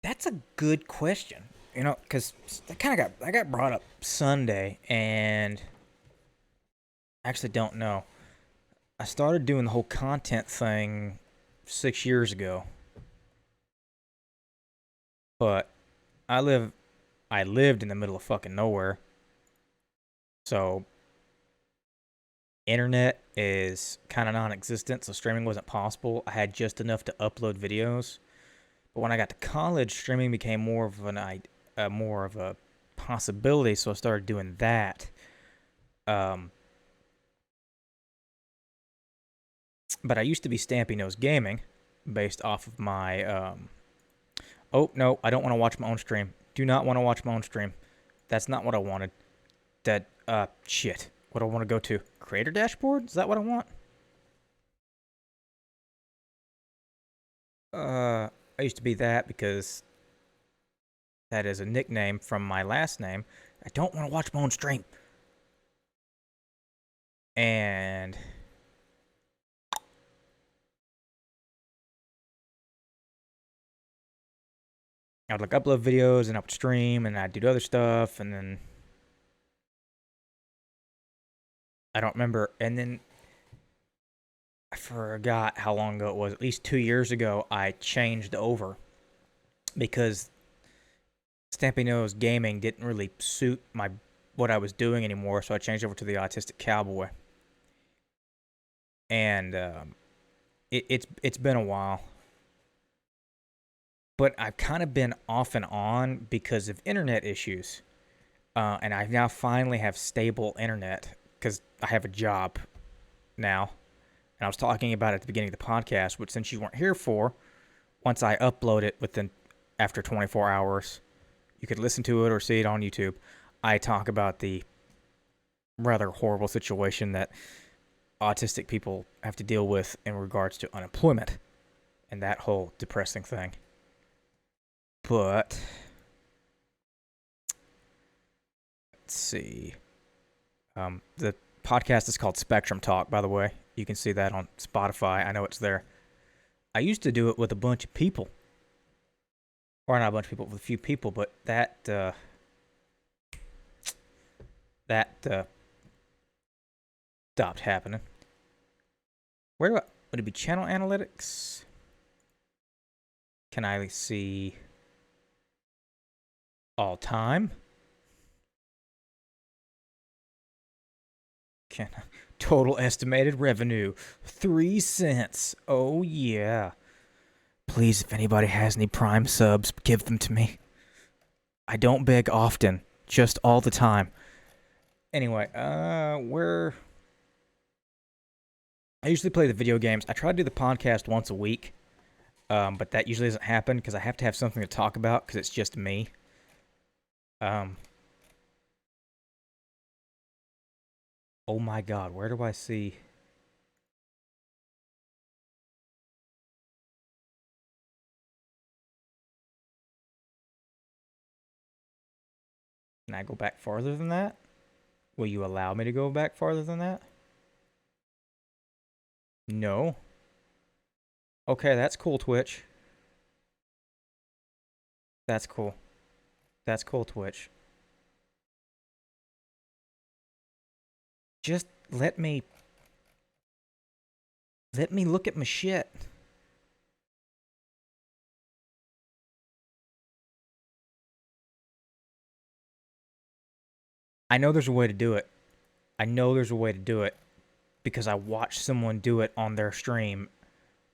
That's a good question. You know, because I got brought up Sunday, and I actually don't know. I started doing the whole content thing 6 years ago, but I lived in the middle of fucking nowhere, so internet is kind of non-existent, so streaming wasn't possible. I had just enough to upload videos, but when I got to college, streaming became more of a possibility, so I started doing that. But I used to be Stampy Nose Gaming, based off of my Oh, no, I don't want to watch my own stream. Do not want to watch my own stream. That's not what I wanted. Shit. What do I want to go to? Creator dashboard? Is that what I want? I used to be that because that is a nickname from my last name. I don't want to watch my own stream. And I would like upload videos and I would stream and I'd do other stuff and then I don't remember. And then I forgot how long ago it was. At least 2 years ago, I changed over because Stampy Nose Gaming didn't really suit my what I was doing anymore. So I changed over to the Autistic Cowboy, and it's been a while. But I've kind of been off and on because of internet issues, and I now finally have stable internet because I have a job now. And I was talking about it at the beginning of the podcast, which since you weren't here for, once I upload it after 24 hours, you could listen to it or see it on YouTube. I talk about the rather horrible situation that autistic people have to deal with in regards to unemployment and that whole depressing thing. But let's see. The podcast is called Spectrum Talk, by the way. You can see that on Spotify. I know it's there. I used to do it with a bunch of people. Or not a bunch of people, with a few people, but that stopped happening. Would it be channel analytics? Can I see all time? Total estimated revenue, 3 cents. Oh yeah. Please, if anybody has any Prime subs, give them to me. I don't beg often, just all the time. Anyway, I usually play the video games. I try to do the podcast once a week, but that usually doesn't happen because I have to have something to talk about because it's just me. Oh my god, where do I see? Can I go back farther than that? Will you allow me to go back farther than that? No. Okay, that's cool, Twitch. That's cool. That's cool, Twitch. Just let me look at my shit. I know there's a way to do it. I know there's a way to do it because I watched someone do it on their stream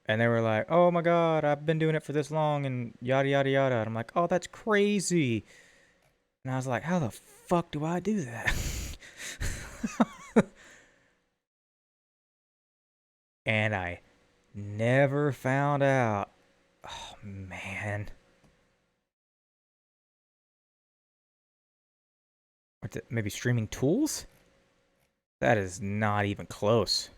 and they were like, "Oh my god, I've been doing it for this long and yada yada yada." And I'm like, "Oh, that's crazy." And I was like, "How the fuck do I do that?" And I never found out. Oh man. Maybe streaming tools? That is not even close.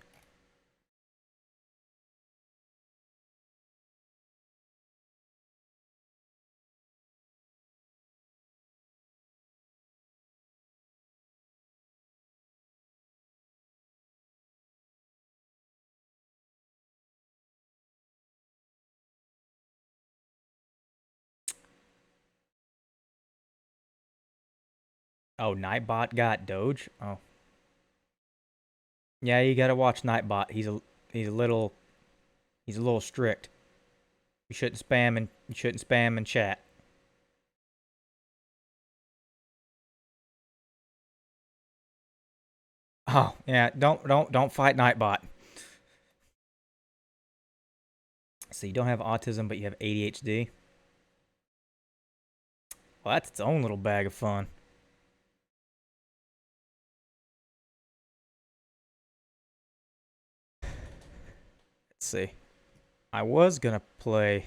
Oh, Nightbot got Doge? Oh. Yeah, you gotta watch Nightbot. He's a little strict. You shouldn't spam and chat. Oh, yeah, don't fight Nightbot. So you don't have autism, but you have ADHD. Well, that's its own little bag of fun. Let's see. I was gonna play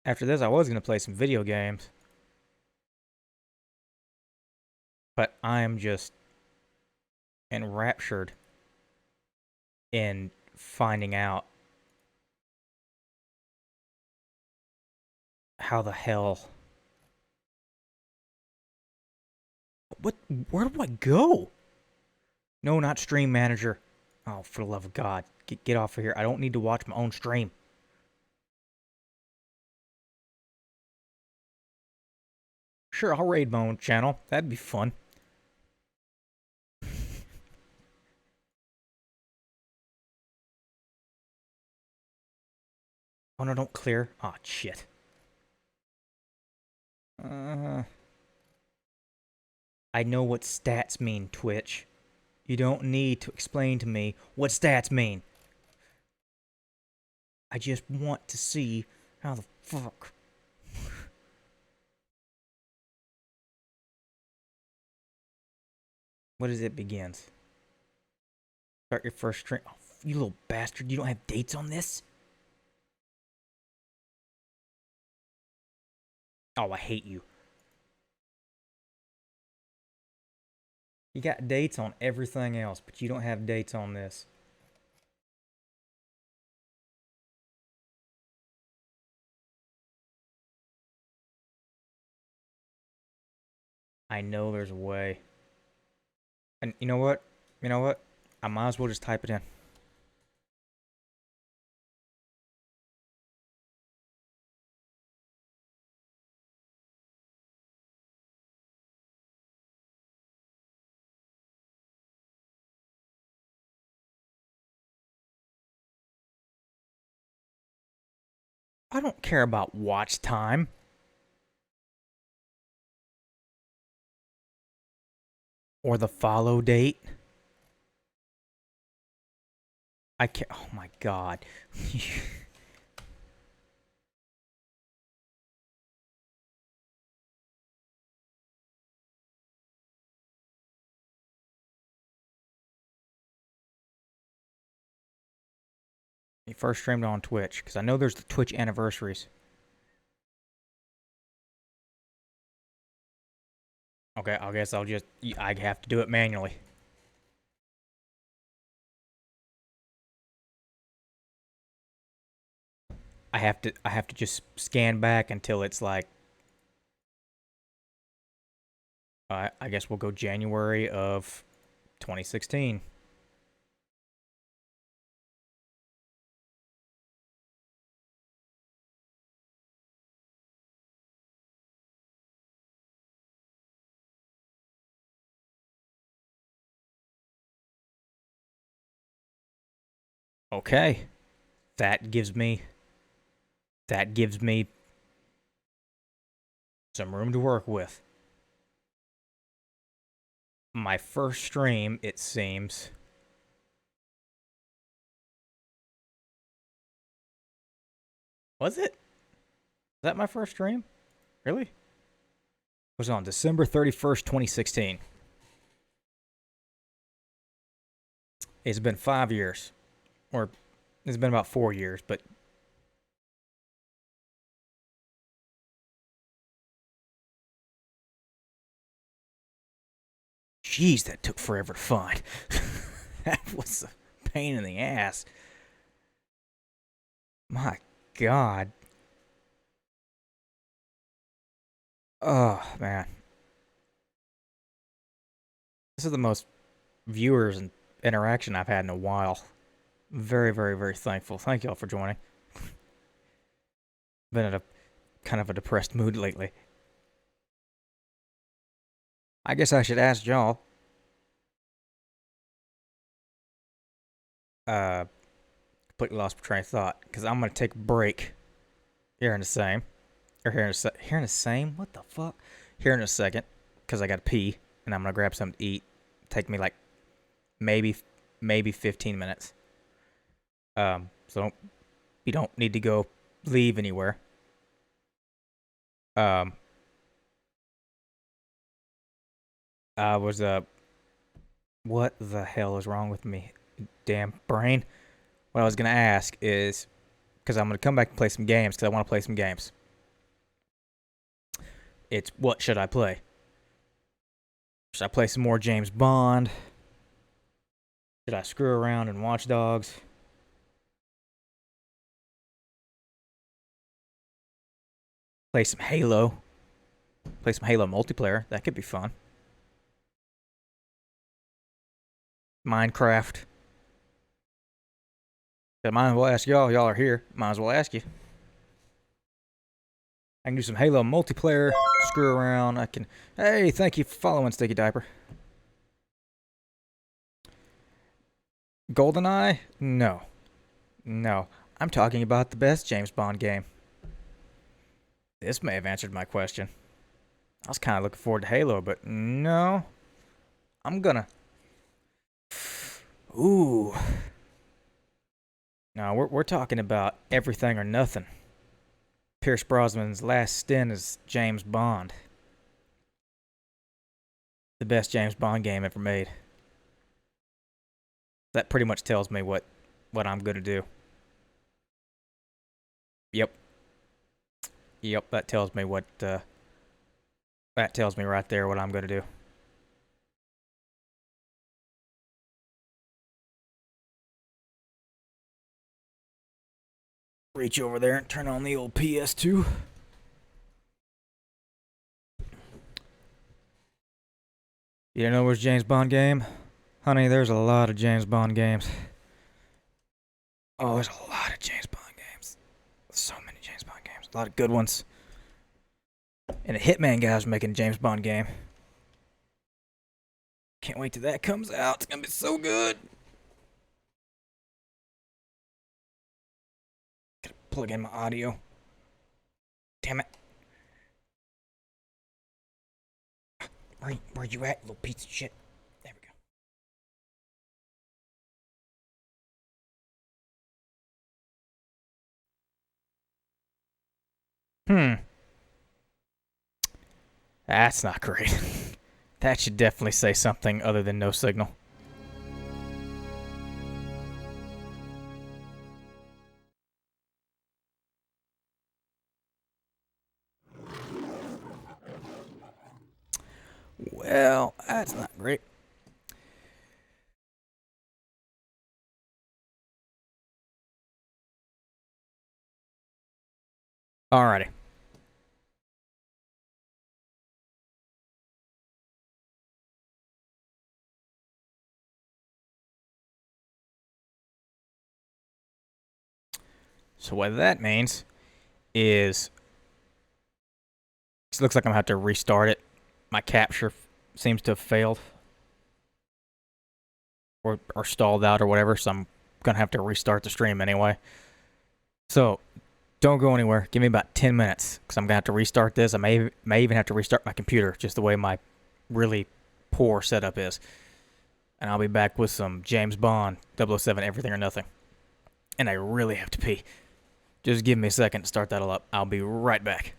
After this, I was going to play some video games. But I am just enraptured in finding out how the hell. What? Where do I go? No, not stream manager. Oh, for the love of God. Get off of here. I don't need to watch my own stream. Sure, I'll raid my own channel. That'd be fun. Oh, no, don't clear. Oh, shit. I know what stats mean, Twitch. You don't need to explain to me what stats mean. I just want to see how the fuck. What is it begins? Start your first stream. Oh, you little bastard. You don't have dates on this? Oh, I hate you. You got dates on everything else, but you don't have dates on this. I know there's a way. And you know what? You know what? I might as well just type it in. I don't care about watch time. Or the follow date. I can't. Oh my god. You first streamed on Twitch, because I know there's the Twitch anniversaries. Okay, I guess I have to do it manually. I have to just scan back until it's like, I guess we'll go January of 2016. Okay. That gives me some room to work with. My first stream, it seems. Was it? Was that my first stream? Really? It was on December 31st, 2016. It's been 5 years. Or it's been about 4 years, but jeez, that took forever to find. That was a pain in the ass. My God. Oh, man. This is the most viewers and interaction I've had in a while. Very, very, very thankful. Thank y'all for joining. Been in a kind of a depressed mood lately. I guess I should ask y'all. Completely lost my train of thought because I'm gonna take a break here in the same, or here in the same. What the fuck? Here in a second, because I gotta pee and I'm gonna grab something to eat. Take me like maybe 15 minutes. So you don't need to go leave anywhere. I was what the hell is wrong with me? Damn brain. What I was gonna ask is, because I'm gonna come back and play some games, because I want to play some games. It's what should I play? Should I play some more James Bond? Should I screw around in Watch Dogs? Play some Halo. Play some Halo multiplayer. That could be fun. Minecraft. I might as well ask y'all. Y'all are here. Might as well ask you. I can do some Halo multiplayer. Screw around. I can. Hey, thank you for following, Sticky Diaper. GoldenEye? No. No. I'm talking about the best James Bond game. This may have answered my question. I was kind of looking forward to Halo, but no. I'm gonna. Ooh. No, we're talking about Everything or Nothing. Pierce Brosnan's last stint as James Bond. The best James Bond game ever made. That pretty much tells me what I'm gonna do. Yep. Yep, that tells me what that tells me right there what I'm gonna do. Reach over there and turn on the old PS2. You know where's James Bond game? Honey, there's a lot of James Bond games. Oh, there's a lot of James Bond games. So many James Bond games. A lot of good ones. And a Hitman guy's making a James Bond game. Can't wait till that comes out. It's gonna be so good. Gotta plug in my audio. Damn it. Where you at, little piece of shit? There we go. That's not great. That should definitely say something other than no signal. Well, that's not great. Alrighty. So what that means is it looks like I'm gonna have to restart it. My capture seems to have failed or stalled out or whatever, so I'm gonna have to restart the stream anyway. So don't go anywhere. Give me about 10 minutes because I'm gonna have to restart this. I may even have to restart my computer, just the way my really poor setup is. And I'll be back with some James Bond 007 Everything or Nothing. And I really have to pee. Just give me a second to start that all up. I'll be right back.